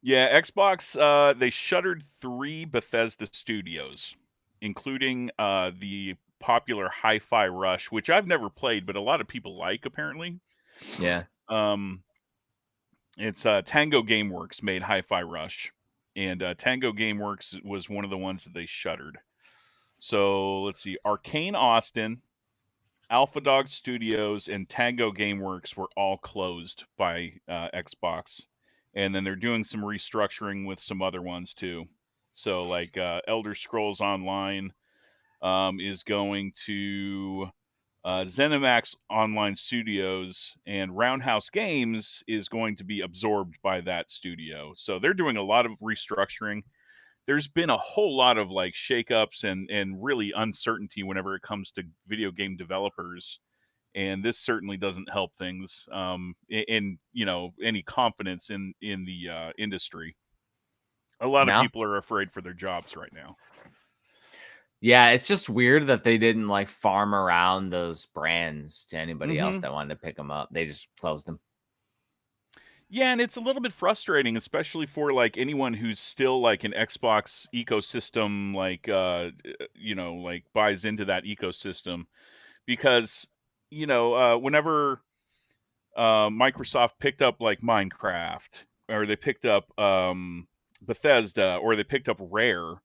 Yeah, Xbox, they shuttered 3 Bethesda studios, including the popular Hi-Fi Rush, which I've never played, but a lot of people like apparently. Yeah. Um, it's Tango Gameworks made Hi-Fi Rush, and Tango Gameworks was one of the ones that they shuttered. So let's see, Arcane Austin, Alpha Dog Studios, and Tango Gameworks were all closed by Xbox, and then they're doing some restructuring with some other ones too. So like Elder Scrolls Online is going to ZeniMax Online Studios, and Roundhouse Games is going to be absorbed by that studio. So they're doing a lot of restructuring. There's been a whole lot of like shakeups and really uncertainty whenever it comes to video game developers, and this certainly doesn't help things in any confidence in the industry. A lot of No. people are afraid for their jobs right now. Yeah, it's just weird that they didn't like farm around those brands to anybody else Hmm. that wanted to pick them up. They just closed them. Yeah, and it's a little bit frustrating, especially for like anyone who's still like an Xbox ecosystem, like like buys into that ecosystem, because whenever Microsoft picked up like Minecraft, or they picked up Bethesda, or they picked up Rare,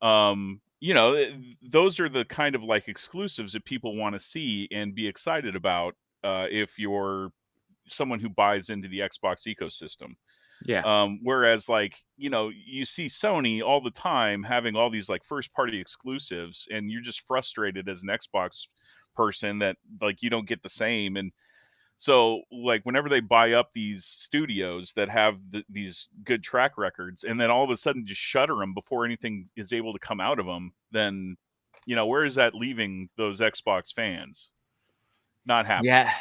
those are the kind of like exclusives that people want to see and be excited about if you're someone who buys into the Xbox ecosystem. Yeah. Whereas like, you see Sony all the time having all these like first party exclusives, and you're just frustrated as an Xbox person that like you don't get the same. And so like whenever they buy up these studios that have these good track records, and then all of a sudden just shutter them before anything is able to come out of them, then where is that leaving those Xbox fans? Not happy. Yeah.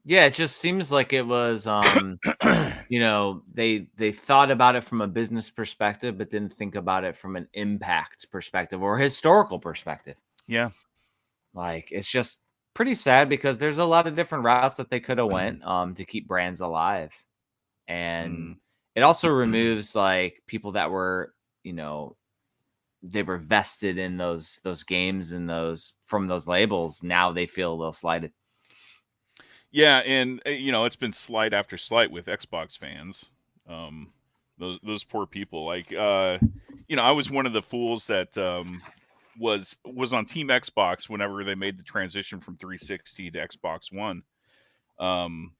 Yeah, it just seems like it was they thought about it from a business perspective but didn't think about it from an impact perspective or historical perspective. Yeah. Like it's just pretty sad because there's a lot of different routes that they could have went to keep brands alive. And Mm. it also removes like people that were, they were vested in those games and those from those labels. Now they feel a little slighted. Yeah, and it's been slight after slight with Xbox fans. Um, those poor people. Like, I was one of the fools that was on Team Xbox whenever they made the transition from 360 to Xbox One. Um,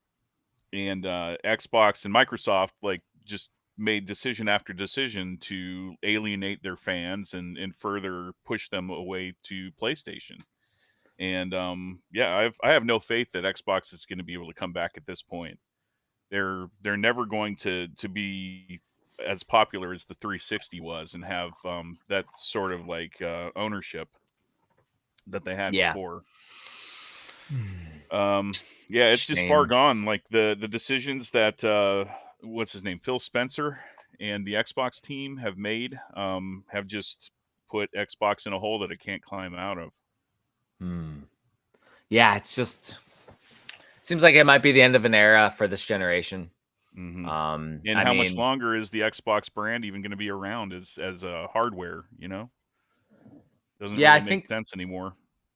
and Xbox and Microsoft like just made decision after decision to alienate their fans and further push them away to PlayStation. And yeah, I have no faith that Xbox is going to be able to come back at this point. They're never going to be as popular as the 360 was and have that sort of like ownership that they had Yeah. before. Yeah, it's just far Shame. gone. Like the decisions that what's his name, Phil Spencer, and the Xbox team have made have just put Xbox in a hole that it can't climb out of. Yeah, it's just seems like it might be the end of an era for this generation. Hmm. And I how much mean, longer is the Xbox brand even going to be around as a hardware? Doesn't yeah, I really make think sense anymore.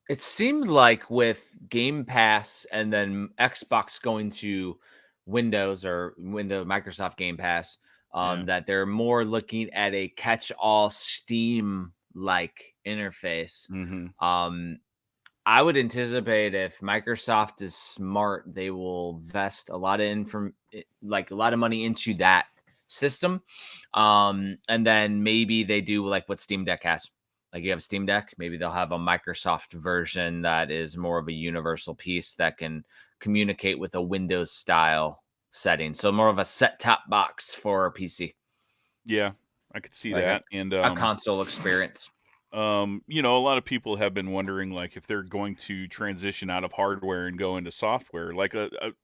it seemed like with Game Pass and then Xbox going to Windows or Microsoft Game Pass, Yeah. that they're more looking at a catch-all Steam like interface. Hmm. Um, I would anticipate if Microsoft is smart, they will vest a lot of like a lot of money into that system. And then maybe they do like what Steam Deck has. Like you have Steam Deck, maybe they'll have a Microsoft version that is more of a universal piece that can communicate with a Windows style setting. So more of a set top box for a PC, Yeah, I could see like that. And a console experience. a lot of people have been wondering like if they're going to transition out of hardware and go into software. Like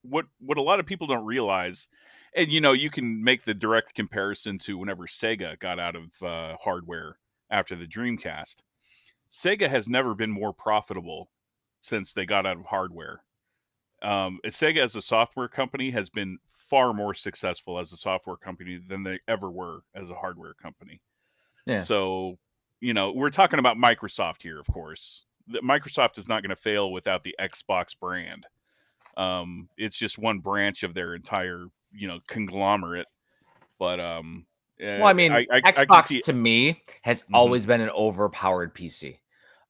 what a lot of people don't realize, and you can make the direct comparison to whenever Sega got out of hardware after the Dreamcast. Sega has never been more profitable since they got out of hardware. Sega as a software company has been far more successful as a software company than they ever were as a hardware company. Yeah. So, we're talking about Microsoft here, of course. Microsoft is not going to fail without the Xbox brand. It's just one branch of their entire, conglomerate. But Well, I mean, I can Xbox see. to me has Hmm. always been an overpowered PC.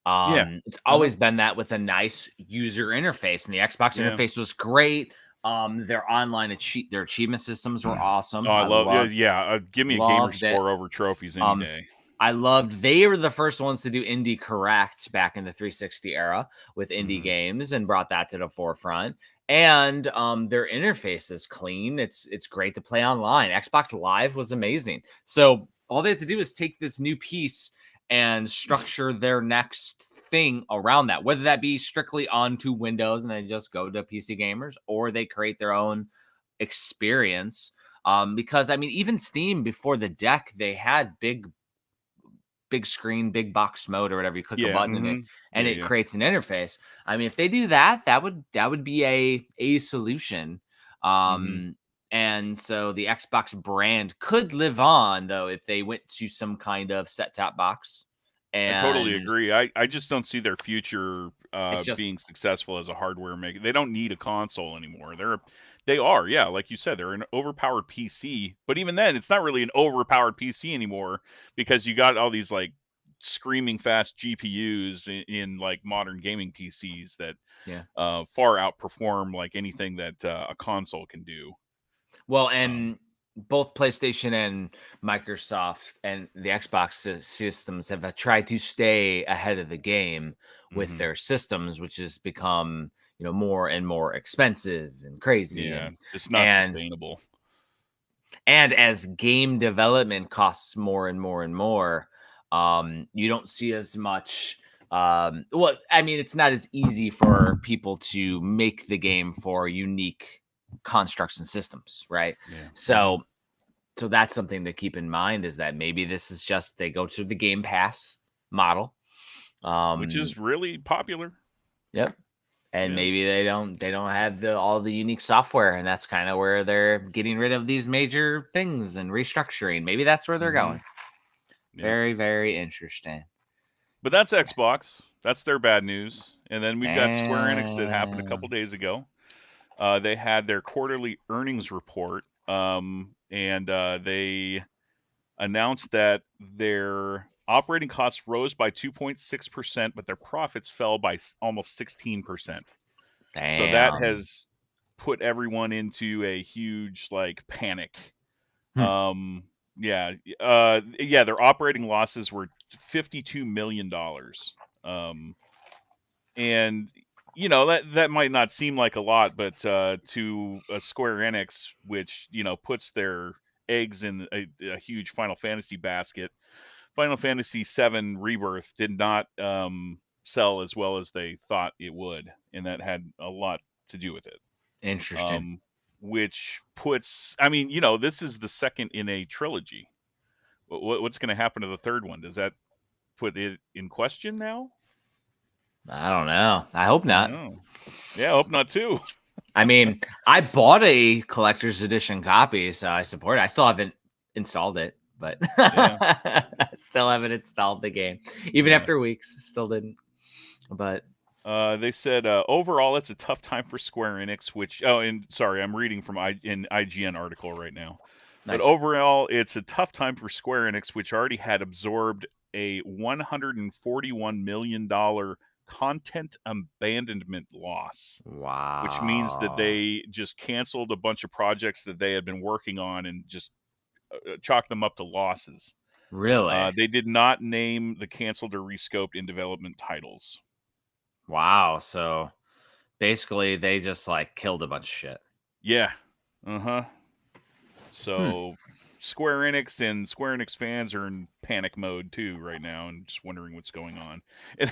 Yeah. It's Uh-huh. always been that with a nice user interface, and the Xbox Yeah. interface was great. Their online their achievement systems were Oh, awesome. I I love. loved Yeah. Give me a gamer loved it. score over trophies any day. I loved they were the first ones to do indie correct back in the 360 era with indie Hmm. games and brought that to the forefront. And their interface is clean. It's great to play online. Xbox Live was amazing. So all they have to do is take this new piece and structure their next thing around that, whether that be strictly onto Windows and they just go to PC gamers, or they create their own experience. Because I mean, even Steam before the deck, they had big screen, big box mode or whatever. You click a Yeah. button and Hmm. it Yeah. creates an interface. I mean, if they do that, that would be a solution. Hmm. And so the Xbox brand could live on though if they went to some kind of set top box. I totally And agree. I just don't see their future it's just being successful as a hardware maker. They don't need a console anymore. They are, yeah, like you said, they're an overpowered PC. But even then, it's not really an overpowered PC anymore because you got all these like screaming fast GPUs in like modern gaming PCs that yeah. far outperform like anything that a console can do. Well, Um, and both PlayStation and Microsoft and the Xbox systems have tried to stay ahead of the game with mhm. their systems, which has become, more and more expensive and crazy. Yeah, And it's not and sustainable. and as game development costs more and more and more, you don't see as much. Well, I mean, it's not as easy for people to make the game for unique constructs and systems, right? Yeah. Hmm. So that's something to keep in mind, is that maybe this is just they go to the Game Pass model. Which Um, is really popular. yep. And Yes. maybe they don't have all the unique software, and that's kind of where they're getting rid of these major things and restructuring. Maybe that's where they're Hmm. going. Yep. Very, very interesting. But that's Xbox. That's their bad news. And then we've got Square Enix that happened a couple And days ago. They had their quarterly earnings report, and they announced that their operating costs rose by 2.6%, but their profits fell by almost 16%. So that damn. has put everyone into a huge like panic. Hmm. Yeah, their operating losses were $52 million. And that might not seem like a lot, but to Square Enix, which puts their eggs in a huge Final Fantasy basket, Final Fantasy VII Rebirth did not sell as well as they thought it would, and that had a lot to do with it. Interesting. Um, which puts, I mean, this is the second in a trilogy. What's going to happen to the third one? Does that put it in question now? I don't know. I hope not. No. Yeah, I hope not too. I mean, I bought a collector's edition copy, so I support it. I still haven't installed it, but Yeah, I still haven't installed the game. Even yeah. after weeks, still didn't. But They said overall it's a tough time for Square Enix, which and sorry, I'm reading from an IGN article right now. But nice. overall, it's a tough time for Square Enix, which already had absorbed a $141 million content abandonment loss, which means that Wow. they just canceled a bunch of projects that they had been working on and just chalked them up to losses. Really? They did not name the canceled or rescoped in development titles. Wow. So basically, they just like killed a bunch of shit. Yeah. Uh-huh. Hmm. So Square Enix and Square Enix fans are in panic mode too right now and just wondering what's going on. And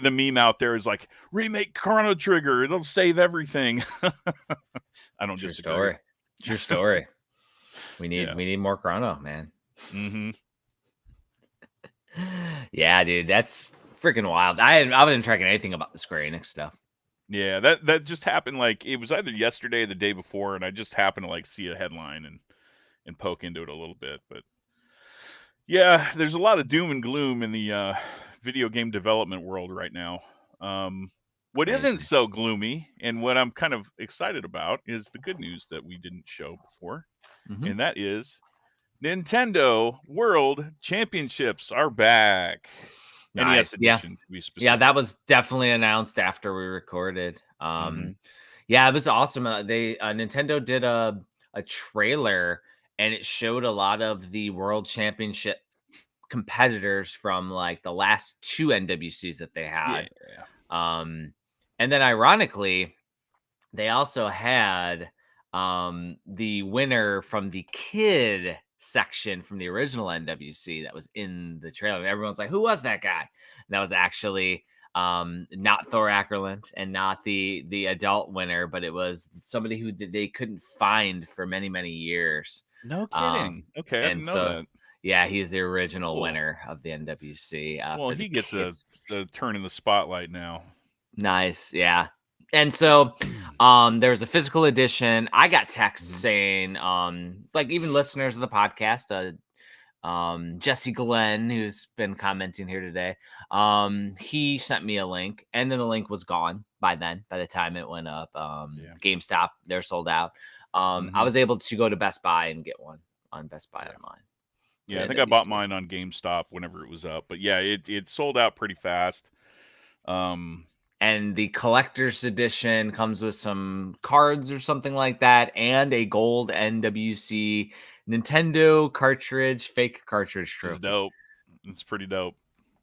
the meme out there is like, remake Chrono Trigger, it'll save everything. I don't True disagree. story. True story. We Yeah. need more Chrono, man. Mm-hmm. Yeah, dude, that's freaking wild. I wasn't tracking anything about the Square Enix stuff. Yeah, that just happened. Like it was either yesterday or the day before, and I just happened to like see a headline and poke into it a little bit. But yeah, there's a lot of doom and gloom in the video game development world right now. What isn't Crazy. so gloomy, and what I'm kind of excited about, is the good news that we didn't show before, Mm-hmm. and that is Nintendo World Championships are back. NES Nice. Yeah. edition, to be Yeah, specific. that was definitely announced after we recorded. Hmm. Yeah, it was awesome. They Nintendo did a trailer, and it showed a lot of the World Championship competitors from like the last two NWCs that they Yeah. had. And then ironically, they also had the winner from the kid section from the original NWC that was in the trailer. Everyone's like, who was that guy? And that was actually not Thor Ackerland and not the adult winner, but it was somebody who they couldn't find for many years. No Um, kidding. Okay, I and didn't know so that. yeah, he's the original Cool. winner of the NWC Well, for the he gets a kids. turn in the spotlight now. Nice, yeah. And so there was a physical edition. I got texts Mhm. saying like even listeners of the podcast, Jesse Glenn, who's been commenting here today, he sent me a link, and then the link was gone by the time it went up. Yeah. GameStop, they're sold out. I Hmm. was able to go to Best Buy and get one on Best Buy Yeah. online for Yeah, the I think I bought NWC. mine on GameStop whenever it was up. But yeah, it sold out pretty fast. And the collector's edition comes with some cards or something like that, and a gold NWC Nintendo cartridge, fake cartridge Which is trophy. dope. It's pretty dope.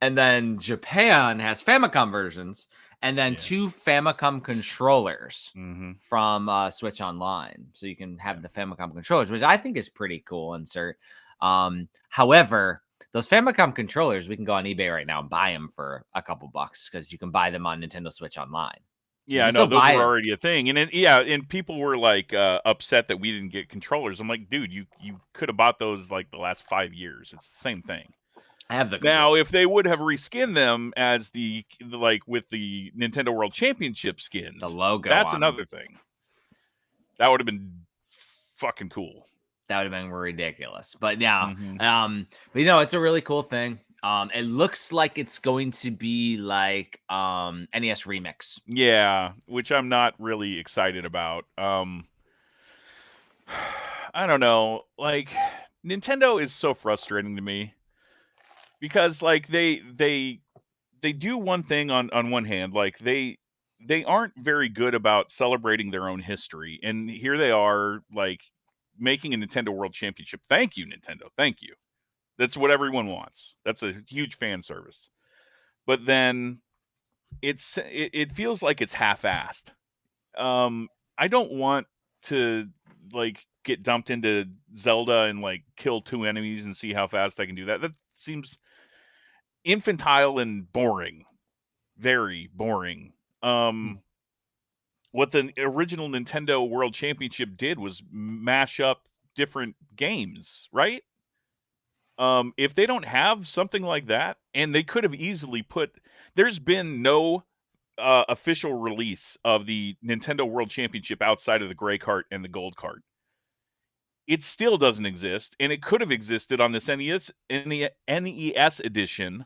And then Japan has Famicom versions, and then Yeah. 2 Famicom controllers Hmm. from Switch Online. So you can Yeah. have the Famicom controllers, which I think is pretty cool. Insert. However, those Famicom controllers, we can go on eBay right now and buy them for a couple bucks because you can buy them on Nintendo Switch Online. So you Yeah, I can know still those buy were them. already a thing, and yeah, and people were like upset that we didn't get controllers. I'm like, dude, you could have bought those like the last 5 years. It's the same thing. I have the Now, controller. if they would have reskinned them as like with the Nintendo World Championship The skins, logo that's on them. another thing. That would have been fucking cool. That would have been ridiculous. But yeah, Hmm. but it's a really cool thing. It looks like it's going to be like NES Remix. Yeah, which I'm not really excited about. I don't know. Like Nintendo is so frustrating to me because like they do one thing on one hand, like they aren't very good about celebrating their own history, and here they are like making a Nintendo World Championship. Thank you, Nintendo. Thank you. That's what everyone wants. That's a huge fan service. But then it feels like it's half-assed. I don't want to like get dumped into Zelda and like kill 2 enemies and see how fast I can do that. That seems infantile and boring. Very boring. Hmm. What the original Nintendo World Championship did was mash up different games, right? If they don't have something like that, and they could have easily put, there's been no official release of the Nintendo World Championship outside of the gray cart and the gold cart. It still doesn't exist, and it could have existed on this NES edition,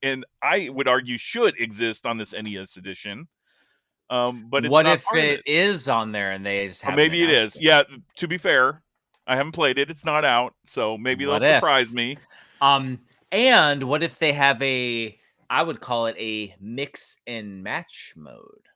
and I would argue should exist on this NES edition. But it's What not if part of it it. is on there and they just Or haven't maybe it announced is. it? Yeah, to be fair, I haven't played it. It's not out, so maybe they'll What surprise if? me. And what if they have I would call it a mix and match mode.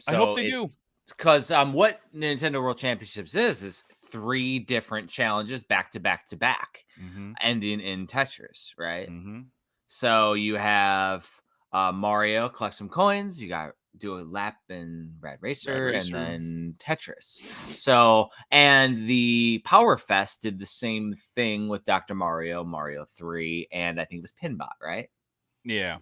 I hope So they it do. because what Nintendo World Championships is 3 different challenges back to back to back, Mhm. ending in Tetris, right? Mhm. So you have Mario collect some coins. You got do a lap in Rad Rad Racer, and Racer. then Tetris. So and the Power Fest did the same thing with Dr. Mario, Mario 3, and I think it was Pinbot, right? Yeah.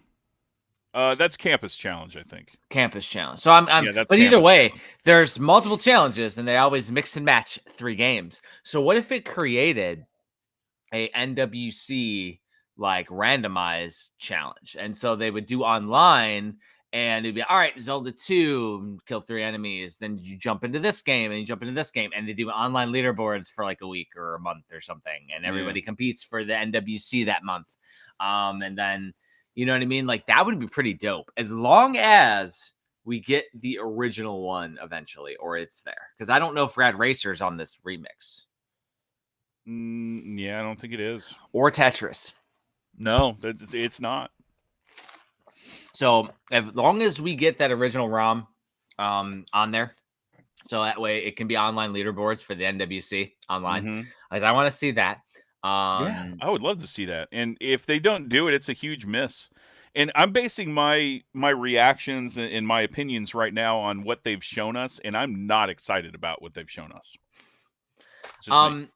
That's Campus Challenge, I think. Campus challenge. So I'm Yeah, that's but either Campus way, Challenge. there's multiple challenges and they always mix and match 3 games. So what if it created a NWC like randomized challenge? And so they would do online And it'd be all right, Zelda 2, kill 3 enemies. Then you jump into this game and you jump into this game, and they do online leaderboards for like a week or a month or something, and everybody competes for the NWC that month. And then you know what I mean? Like that would be pretty dope as long as we get the original one eventually, or it's there. Because I don't know if Rad Racer's on this remix. Yeah, I don't think it is. Or Tetris. No, it's not. So as long as we get that original ROM on there, so that way it can be online leaderboards for the NWC online. As I want to see that. Yeah, I would love to see that. And if they don't do it, it's a huge miss. And I'm basing my reactions and my opinions right now on what they've shown us, and I'm not excited about what they've shown us.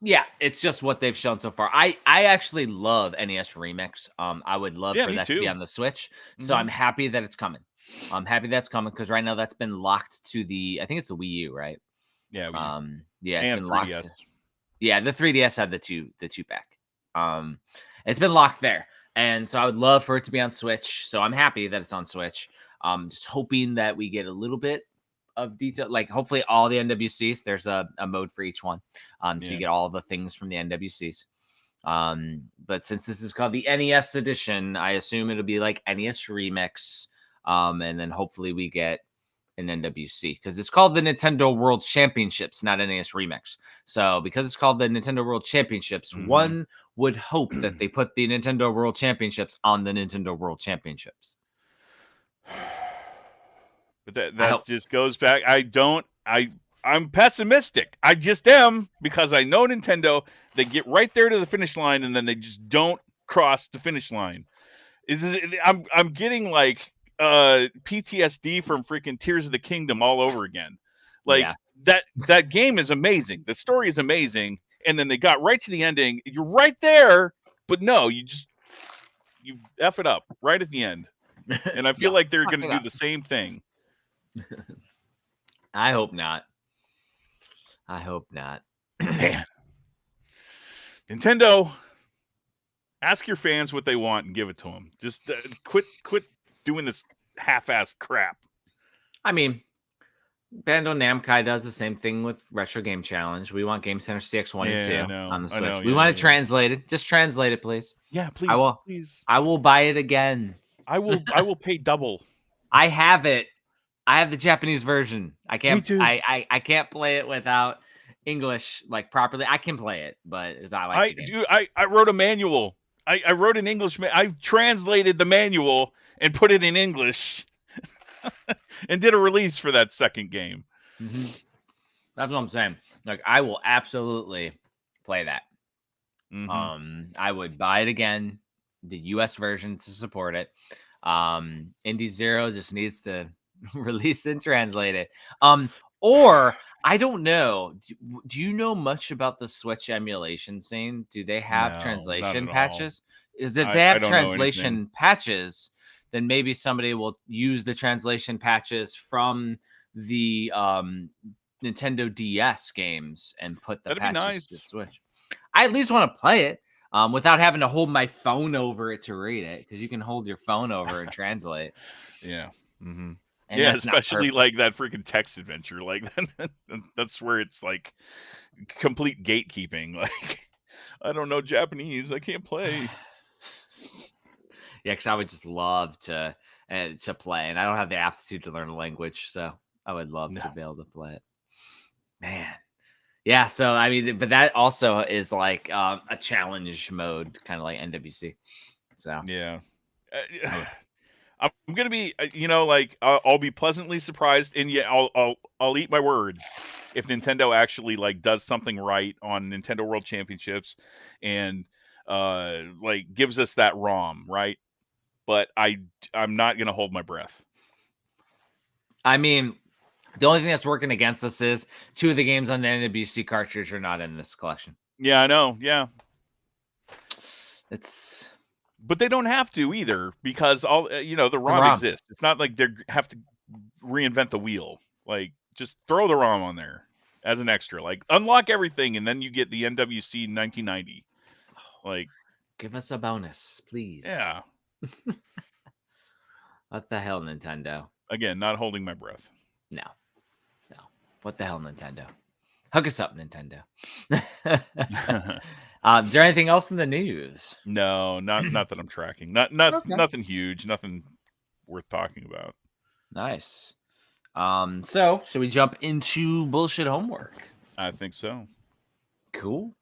Yeah, it's just what they've shown so far. I actually love NES Remix. I would love for that to be on the Switch. So I'm happy that it's coming. I'm happy that's coming because right now that's been locked to I think it's the Wii U, right? Yeah. Yeah, it's and been 3DS. locked. Yeah, the 3DS had the two pack. It's been locked there. And so I would love for it to be on Switch. So I'm happy that it's on Switch. Just hoping that we get a little bit of detail, like hopefully all the NWCs, there's a mode for each one. So you get all the things from the NWCs. But since this is called the NES edition, I assume it'll be like NES Remix. And then hopefully we get an NWC because it's called the Nintendo World Championships, not NES Remix. So because it's called the Nintendo World Championships, one would hope that they put the Nintendo World Championships on the Nintendo World Championships. But that just goes back. I'm pessimistic. I just am because I know Nintendo. They get right there to the finish line and then they just don't cross the finish line. I'm getting like PTSD from freaking Tears of the Kingdom all over again. Like that game is amazing. The story is amazing, and then they got right to the ending. You're right there, but no, you F it up right at the end. And I feel like they're going to do the same thing. I hope not. Man. Nintendo, ask your fans what they want and give it to them. Just quit doing this half-assed crap. I mean, Bandai Namco does the same thing with Retro Game Challenge. We want Game Center CX1 and 2 on the Switch. We want it translated. Just translate it, please. Yeah, please. I will buy it again. I will pay double. I have it. I have the Japanese version. I can't. Me too. I can't play it without English like properly. I can play it, but it's not like I wrote a manual. I wrote an English. I translated the manual and put it in English, and did a release for that second game. That's what I'm saying. Like I will absolutely play that. I would buy it again, the US version to support it. Indie Zero just needs to release and translate it. Or I don't know. Do you know much about the Switch emulation scene? Do they have translation patches? If they have translation patches, then maybe somebody will use the translation patches from the Nintendo DS games and put the patches to Switch. I at least want to play it without having to hold my phone over it to read it, because you can hold your phone over and translate. Yeah. And yeah, especially like that freaking text adventure. Like that's where it's like complete gatekeeping. Like, I don't know Japanese. I can't play. Yeah, because I would just love to play, and I don't have the aptitude to learn a language, so I would love to be able to play it. Man. Yeah, so I mean, but that also is like a challenge mode, kind of like NWC. So yeah. I'm gonna be, like I'll be pleasantly surprised, and yet I'll eat my words if Nintendo actually like does something right on Nintendo World Championships, and like gives us that ROM, right? But I'm not gonna hold my breath. I mean, the only thing that's working against us is 2 of the games on the NWC cartridge are not in this collection. Yeah, I know. Yeah, But they don't have to either, because all the ROM exists. It's not like they have to reinvent the wheel. Like, just throw the ROM on there as an extra. Like, unlock everything, and then you get the NWC 1990. Like, give us a bonus, please. Yeah. What the hell, Nintendo? Again, not holding my breath. No. What the hell, Nintendo? Hook us up, Nintendo. Is there anything else in the news? No, not that I'm tracking. Okay. Nothing huge. Nothing worth talking about. Nice. So should we jump into bullshit homework? I think so. Cool.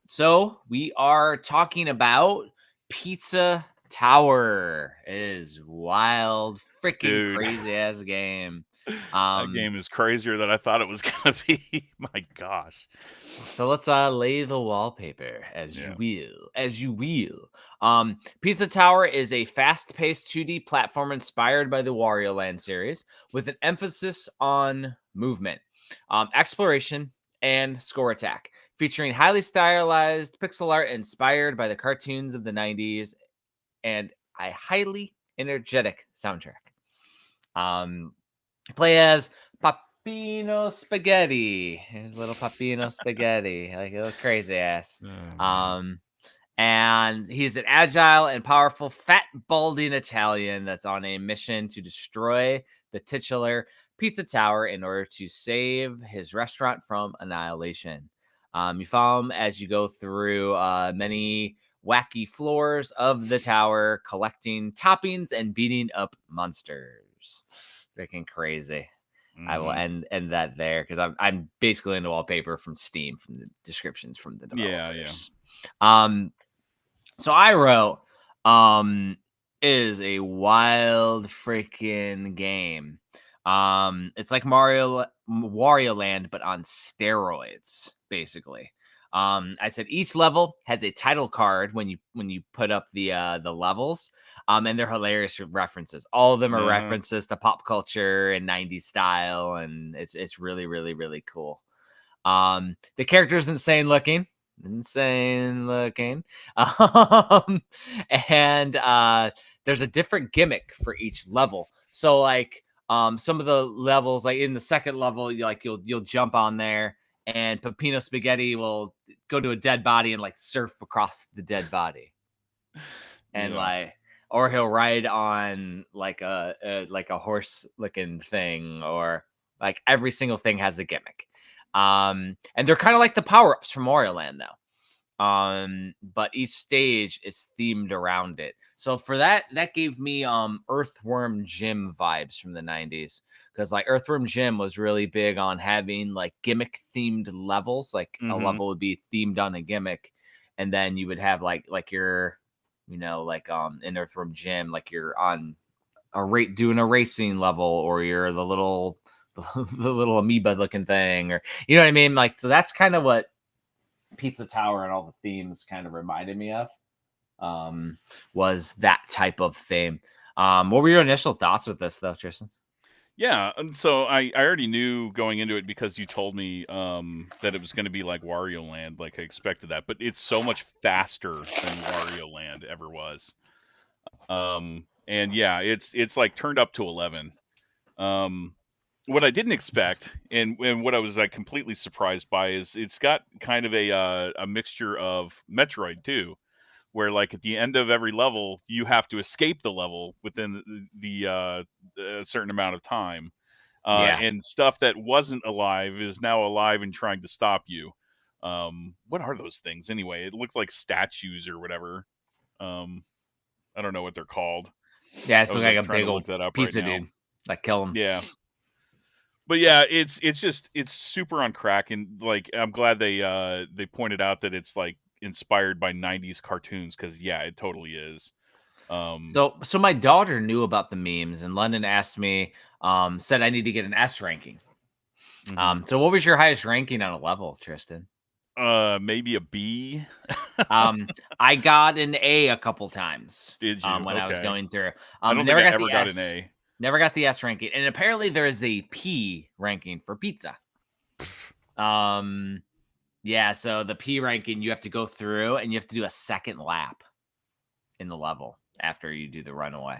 So we are talking about Pizza Tower. It is wild, freaking crazy ass game. That game is crazier than I thought it was gonna be. My gosh. So let's lay the wallpaper as you will. Pizza Tower is a fast-paced 2D platform inspired by the Wario Land series with an emphasis on movement, exploration, and score attack, featuring highly stylized pixel art inspired by the cartoons of the 90s and a highly energetic soundtrack. Play as Papino Spaghetti. Here's little Papino Spaghetti, like a little crazy ass. And he's an agile and powerful, fat, balding Italian that's on a mission to destroy the titular Pizza Tower in order to save his restaurant from annihilation. You follow him as you go through many wacky floors of the tower, collecting toppings and beating up monsters. Freaking crazy. I will end that there because I'm basically in the wallpaper from Steam from the descriptions from the developers. Yeah. So I wrote, is a wild freaking game. It's like Wario Land, but on steroids, basically. I said each level has a title card when you put up the levels. And they're hilarious references. All of them are references to pop culture and 90s style, and it's really, really, really cool. The character's insane looking. And there's a different gimmick for each level. So like some of the levels, like in the second level, you'll jump on there, and Peppino Spaghetti will go to a dead body and like surf across the dead body, and or he'll ride on like a horse looking thing, or like every single thing has a gimmick. And they're kind of like the power-ups from Wario Land though. But each stage is themed around it. So for that gave me Earthworm Jim vibes from the 90s. Because like Earthworm Jim was really big on having like gimmick themed levels. Like a level would be themed on a gimmick, and then you would have like your in Earthworm Jim, like you're on doing a racing level, or you're the little amoeba looking thing, or you know what I mean? Like, so that's kind of what Pizza Tower and all the themes kind of reminded me of. Was that type of theme. What were your initial thoughts with this though, Tristan? Yeah, and so I already knew going into it because you told me that it was going to be like Wario Land, like I expected that, but it's so much faster than Wario Land ever was. And yeah, it's like turned up to 11. What I didn't expect, and what I was like completely surprised by, is it's got kind of a mixture of Metroid too, where like at the end of every level you have to escape the level within a certain amount of time, and stuff that wasn't alive is now alive and trying to stop you. What are those things anyway? It looked like statues or whatever. I don't know what they're called. Yeah, it's like a big old pizza dude. Like kill him. Yeah. But yeah, it's super on crack, and like I'm glad they pointed out that it's like inspired by 90s cartoons, because yeah, it totally is. So my daughter knew about the memes, and London asked me, said I need to get an S ranking. So what was your highest ranking on a level, Tristan? Maybe a B. I got an A a couple times. Did you? When I was going through. I don't think I ever got an A. Never got the S ranking, and apparently there is a P ranking for pizza. Yeah, so the P ranking, you have to go through and you have to do a second lap in the level after you do the runaway.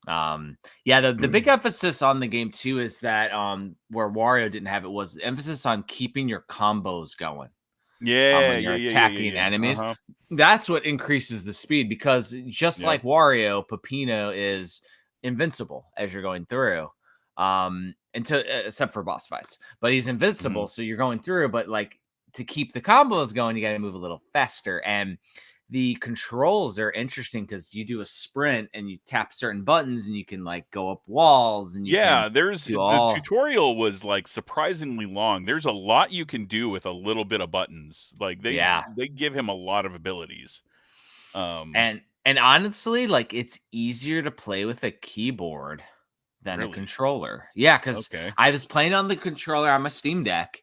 Yeah, the big emphasis on the game too is that where Wario didn't have it was the emphasis on keeping your combos going. Yeah, when yeah, you're yeah, yeah, attacking yeah, yeah. enemies. Uh-huh. That's what increases the speed, because just Yeah. like Wario, Peppino is invincible as you're going through. Until except for boss fights, but he's invincible, so you're going through. But like, to keep the combos going, you got to move a little faster, and the controls are interesting because you do a sprint and you tap certain buttons and you can like go up walls and you can Yeah, there's do the all. tutorial was like surprisingly long. There's a lot you can do with a little bit of buttons. Like Yeah. they give him a lot of abilities. And honestly, like, it's easier to play with a keyboard than a Really? controller. Yeah, because Okay. I was playing on the controller on my Steam Deck.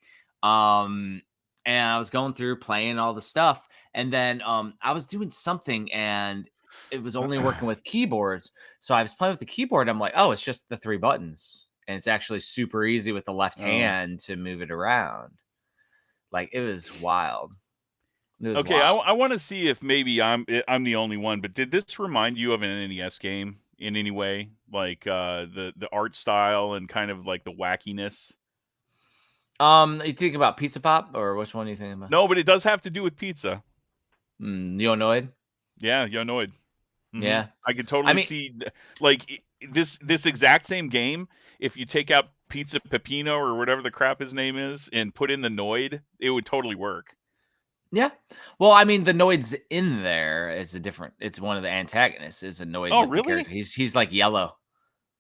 And I was going through playing all the stuff, and then I was doing something and it was only working with keyboards. So I was playing with the keyboard. I'm like, oh, it's just the 3 buttons. And it's actually super easy with the left Oh. hand to move it around. Like, it was wild. It was Okay, I, wild. I want to see if maybe I'm the only one, but did this remind you of an NES game in any way? Like the art style and kind of like the wackiness? You think about Pizza Pop, or which one are you thinking about? No, but it does have to do with pizza. Neonoid? Yeah, Yonoid. Yeah. I could I totally mean, see like this exact same game. If you take out Pizza Peppino or whatever the crap his name is and put in the Noid, it would totally work. yeah. Well, I mean, the Noid's in there is a different. It's one of the antagonists. Is a Noid Oh, with the really? character. He's like yellow.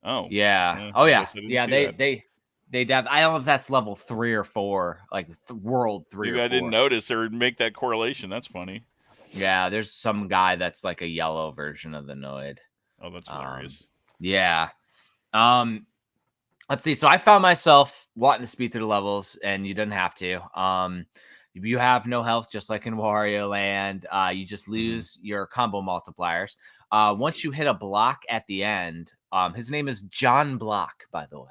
Oh, Yeah. yeah. Oh I yeah. guess I didn't Yeah. see that. They I don't know if that's level 3 or 4, like world 3 Maybe or I didn't 4. notice or make that correlation. That's funny. Yeah. There's some guy that's like a yellow version of the Noid. Oh, that's Um, hilarious. yeah. Let's see. So I found myself wanting to speed through the levels, and you didn't have to. You have no health, just like in Wario Land. You just lose your combo multipliers. Once you hit a block at the end, his name is John Block, by the way.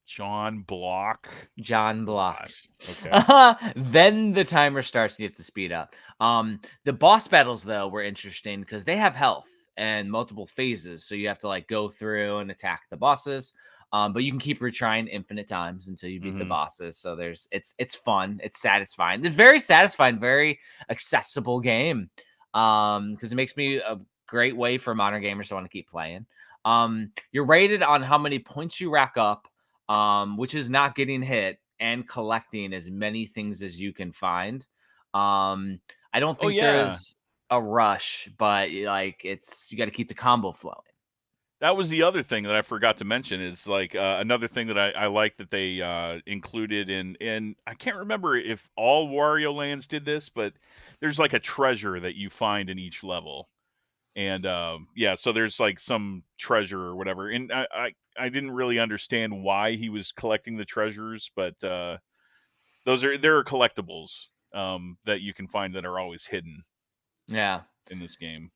John Block. John Block. Gosh. Okay. Then the timer starts and you have to speed up. The boss battles, though, were interesting because they have health and multiple phases. So you have to like go through and attack the bosses. But you can keep retrying infinite times until you beat the bosses. So it's fun. It's satisfying. It's very satisfying, very accessible game. Because it makes me a great way for modern gamers to want to keep playing. You're rated on how many points you rack up, which is not getting hit, and collecting as many things as you can find. I don't think there's a rush, but like, you got to keep the combo flowing. That was the other thing that I forgot to mention is like another thing that I like that they included in I can't remember if all Wario Lands did this, but there's like a treasure that you find in each level. And yeah, so there's like some treasure or whatever. And I didn't really understand why he was collecting the treasures, but there are collectibles that you can find that are always hidden Yeah. in this game.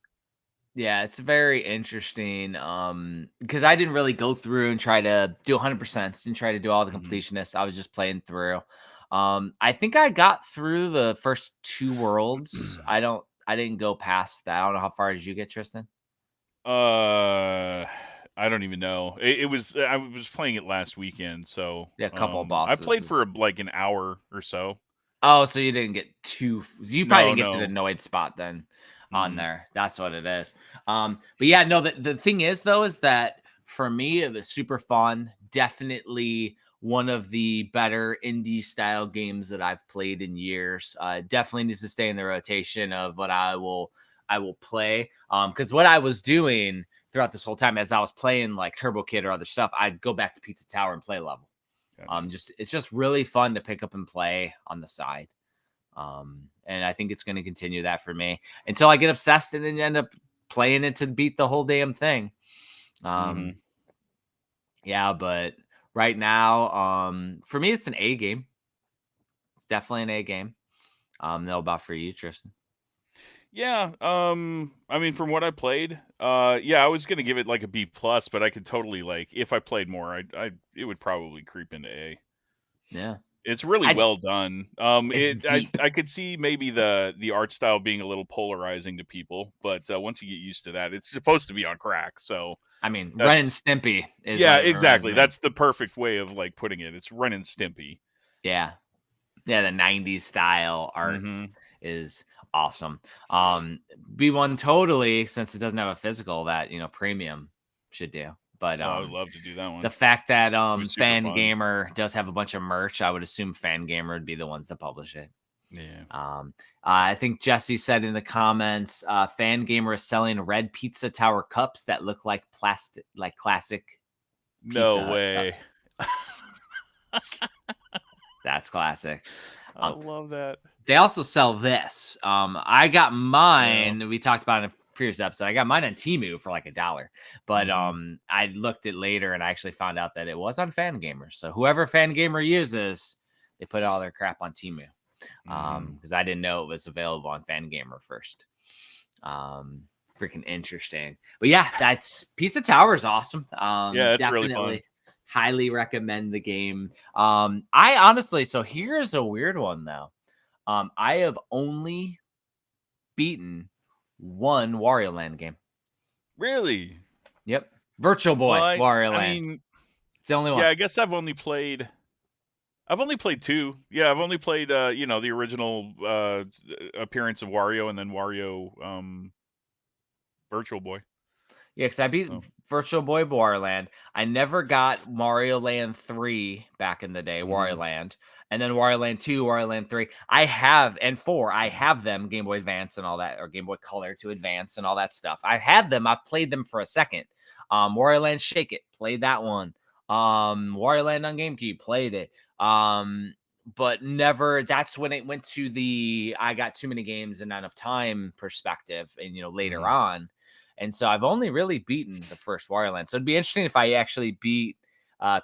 Yeah, it's very interesting. Because I didn't really go through and try to do 100%, didn't try to do all the completionists. I was just playing through. I think I got through the first 2 worlds. I didn't go past that. I don't know how far did you get, Tristan? I don't even know. I was playing it last weekend, so Yeah, a couple of I bosses. played for like an hour or so. Oh, so you didn't get you probably didn't get to the No. Noid spot then on there. That's what it is. But yeah, no, the thing is though, is that for me it was super fun. Definitely one of the better indie style games that I've played in years. Definitely needs to stay in the rotation of what I will play. Because what I was doing throughout this whole time as I was playing like Turbo Kid or other stuff, I'd go back to Pizza Tower and play a level. Gotcha. It's just really fun to pick up and play on the side. And I think it's going to continue that for me until I get obsessed and then end up playing it to beat the whole damn thing. Yeah, but right now, for me, it's an A game. It's definitely an A game. No, about for you, Tristan. Yeah, I mean, from what I played, yeah, I was gonna give it like a B plus, but I could totally like if I played more, it would probably creep into A. Yeah, It's really well done. It's deep. I could see maybe the art style being a little polarizing to people, but once you get used to that, it's supposed to be on crack. So I mean, Ren and Stimpy is yeah, what it reminds exactly. me. That's the perfect way of like putting it. It's Ren and Stimpy. Yeah. Yeah, the 90s style art Mm-hmm. is awesome. B1 totally, since it doesn't have a physical, that premium should do. But Oh, I would love to do that the one. fact that It was super fun. Fangamer does have a bunch of merch, I would assume Fangamer would be the ones that publish it. Yeah. I think Jesse said in the comments, Fangamer is selling red pizza tower cups that look like plastic, like classic No Pizza Hut way. cups. That's classic. I love that. They also sell this. I got mine. We talked about it in a previous episode. I got mine on Temu for like $1, but I looked it later and I actually found out that it was on Fangamer. So whoever Fangamer uses, they put all their crap on Temu. Because I didn't know it was available on Fangamer first. Freaking interesting. But yeah, that's Pizza Tower is awesome. Yeah, it's definitely really fun. highly recommend the game. I honestly, so here's a weird one though. I have only beaten one Wario Land game. Really? Yep. Virtual Boy Wario Land. I mean, it's the only one. Yeah, I guess I've only played 2. Yeah, I've only played the original appearance of Wario and then Wario Virtual Boy. Yeah, because I beat Virtual Boy Wario Land. I never got Mario Land 3 back in the day, Wario Land. And then Wario Land 2, Wario Land 3. I have, and 4, I have them, Game Boy Advance and all that, or Game Boy Color to Advance and all that stuff. I've had them. I've played them for a second. Wario Land Shake It, played that one. Wario Land on GameCube, played it. But never, that's when it went to the, I got too many games and not enough time perspective, and, later on. And so I've only really beaten the first Wario Land. So it'd be interesting if I actually beat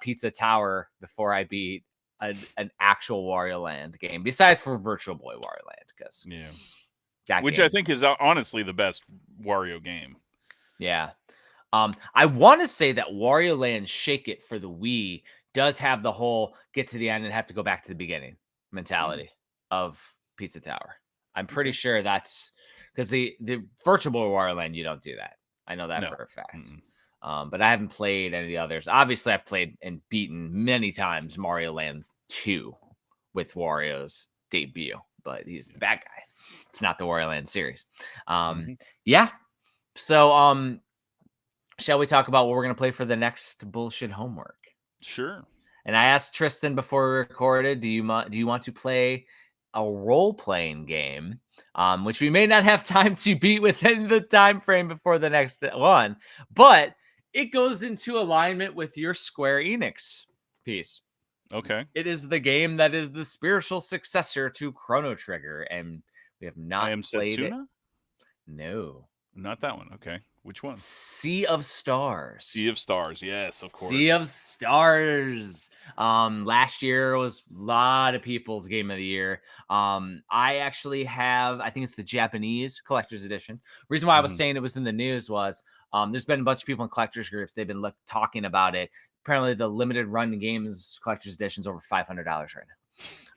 Pizza Tower before I beat an actual Wario Land game, besides for Virtual Boy Wario Land. Because which I think is honestly the best Wario game. Yeah. I want to say that Wario Land Shake It for the Wii does have the whole get to the end and have to go back to the beginning mentality of Pizza Tower. I'm pretty sure that's because the Virtual Boy Wario Land, you don't do that. I know that for a fact. But I haven't played any of the others. Obviously, I've played and beaten many times Mario Land 2 with Wario's debut, but he's the bad guy. It's not the Wario Land series. Yeah. So, shall we talk about what we're going to play for the next bullshit homework? Sure. And I asked Tristan before we recorded, do you want to play a role-playing game, which we may not have time to beat within the time frame before the next one, but it goes into alignment with your Square Enix piece. Okay. It is the game that is the spiritual successor to Chrono Trigger, and we have not played Setsuna? it. No. Not that one. Okay. Which one? Sea of Stars. Sea of Stars. Yes, of course. Sea of Stars. Last year was a lot of people's game of the year. I actually have, I think it's the Japanese collector's edition. Reason why I was saying it was in the news was there's been a bunch of people in collectors groups. They've been talking about it. Apparently the limited run games collector's edition is over $500 right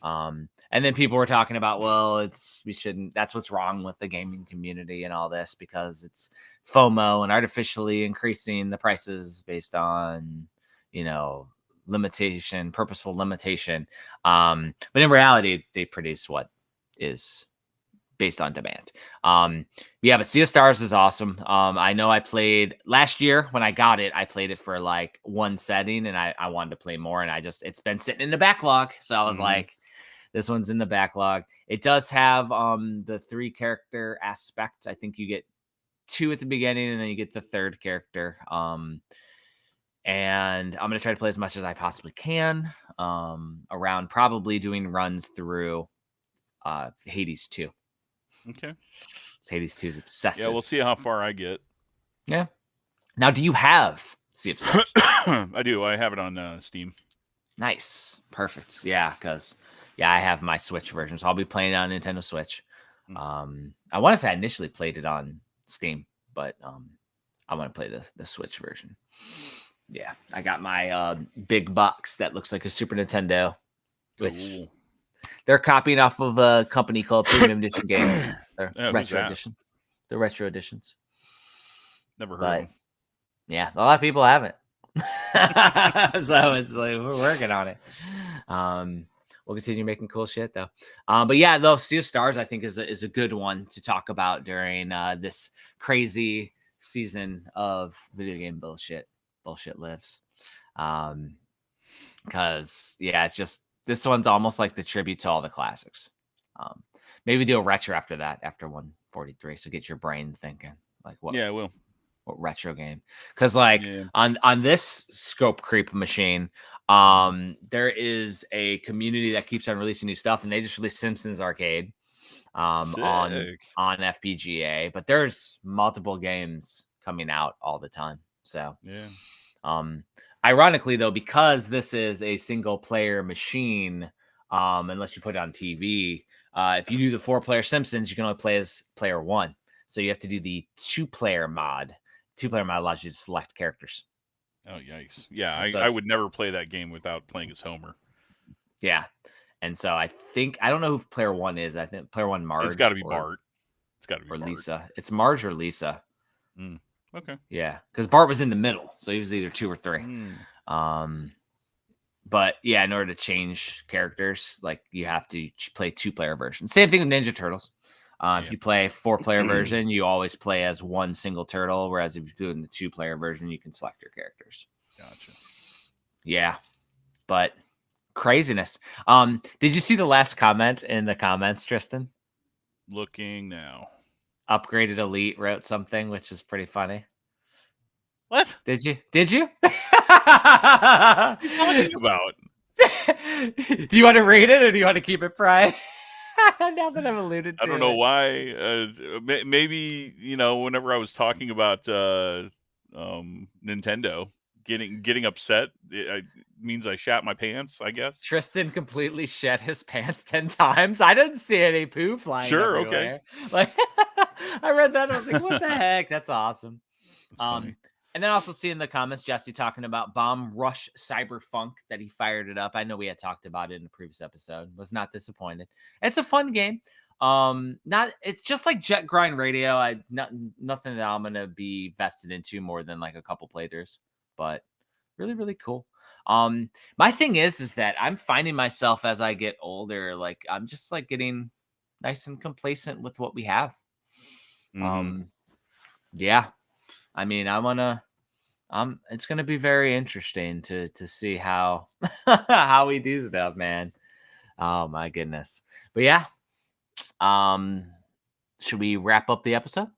now. And then people were talking about, well, we shouldn't, that's what's wrong with the gaming community and all this, because it's FOMO and artificially increasing the prices based on, purposeful limitation. But in reality, they produce what is based on demand. But Sea of Stars is awesome. I know I played last year when I got it, I played it for like one setting and I wanted to play more, and it's been sitting in the backlog. So I was like, this one's in the backlog. It does have the 3 character aspect. I think you get 2 at the beginning and then you get the 3rd character. And I'm going to try to play as much as I possibly can around probably doing runs through Hades 2. Okay. Hades 2 is obsessive. Yeah, we'll see how far I get. Yeah. Now, do you have Sea of Stars? I do. I have it on Steam. Nice. Perfect. Yeah, because I have my Switch version, so I'll be playing it on Nintendo Switch. I want to say I initially played it on Steam, but I want to play the Switch version. Yeah, I got my big box that looks like a Super Nintendo, which they're copying off of a company called Premium Edition Games. Retro Edition. The retro editions. Never heard of them. Yeah, a lot of people haven't. So it's like we're working on it. we'll continue making cool shit though. But yeah, though, Sea of Stars I think is a good one to talk about during this crazy season of video game bullshit. Bullshit lives. Because yeah, it's just this one's almost like the tribute to all the classics. Maybe do a retro after that, after 143. So get your brain thinking, like what? Yeah, I will. What retro game? Because like on this scope creep machine, there is a community that keeps on releasing new stuff, and they just released Simpsons Arcade on FPGA. But there's multiple games coming out all the time. So yeah. Ironically, though, because this is a single player machine, unless you put it on TV, if you do the 4-player Simpsons, you can only play as player 1. So you have to do the 2-player mod. 2-player mod allows you to select characters. Oh, yikes. Yeah, I would never play that game without playing as Homer. Yeah. And so I don't know who player 1 is. I think player 1 Marge. It's got to be Bart. It's got to be or Bart. Lisa. It's Marge or Lisa. Okay. Yeah, because Bart was in the middle, so he was either 2 or 3. But yeah, in order to change characters, like you have to play 2-player version. Same thing with Ninja Turtles. If you play a 4-player version, you always play as one single turtle, whereas if you're doing the 2-player version, you can select your characters. Gotcha. Yeah, but craziness. Did you see the last comment in the comments, Tristan? Looking now. Upgraded Elite wrote something, which is pretty funny. What? Did you? What are you talking about? Do you want to read it or do you want to keep it private? Now that I've alluded to I don't know why. Maybe, whenever I was talking about Nintendo getting upset, it means I shat my pants, I guess. Tristan completely shat his pants 10 times. I didn't see any poo flying everywhere. Okay. Like I read that, I was like, what the heck? That's awesome. That's funny. And then also see in the comments Jesse talking about Bomb Rush Cyberfunk, that he fired it up. I know we had talked about it in the previous episode. Was not disappointed. It's a fun game. It's just like Jet Grind Radio. Nothing that I'm gonna be vested into more than like a couple playthroughs, but really, really cool. My thing is that I'm finding myself as I get older, like I'm just like getting nice and complacent with what we have. Yeah. I mean, it's going to be very interesting to see how we do stuff, man. Oh my goodness. But yeah. Should we wrap up the episode?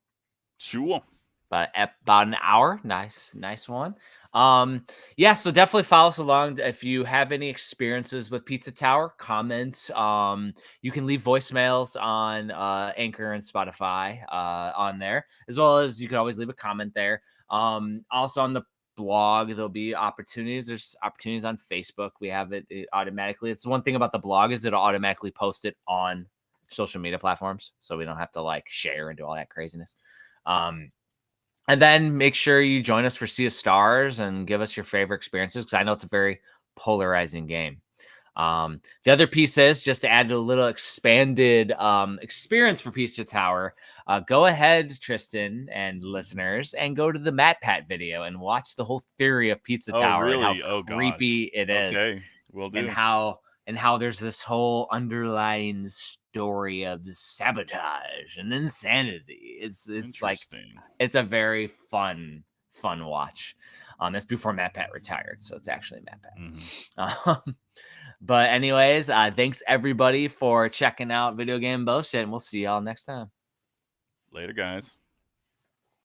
Sure. About an hour. Nice one. Yeah, so definitely follow us along. If you have any experiences with Pizza Tower, comment. You can leave voicemails on Anchor and Spotify on there, as well as you can always leave a comment there. Also on the blog, there'll be opportunities. There's opportunities on Facebook. We have it automatically. It's one thing about the blog is it'll automatically post it on social media platforms, so we don't have to like share and do all that craziness. And then make sure you join us for Sea of Stars and give us your favorite experiences, because I know it's a very polarizing game. The other piece is just to add a little expanded experience for Pizza Tower. Go ahead, Tristan and listeners, and go to the MatPat video and watch the whole theory of Pizza Tower and how creepy it is. Okay, will do. And how there's this whole underlying story of sabotage and insanity. It's like it's a very fun watch. It's before MatPat retired, so it's actually MatPat. But anyways, thanks everybody for checking out Video Game Bullshit, and we'll see y'all next time. Later, guys.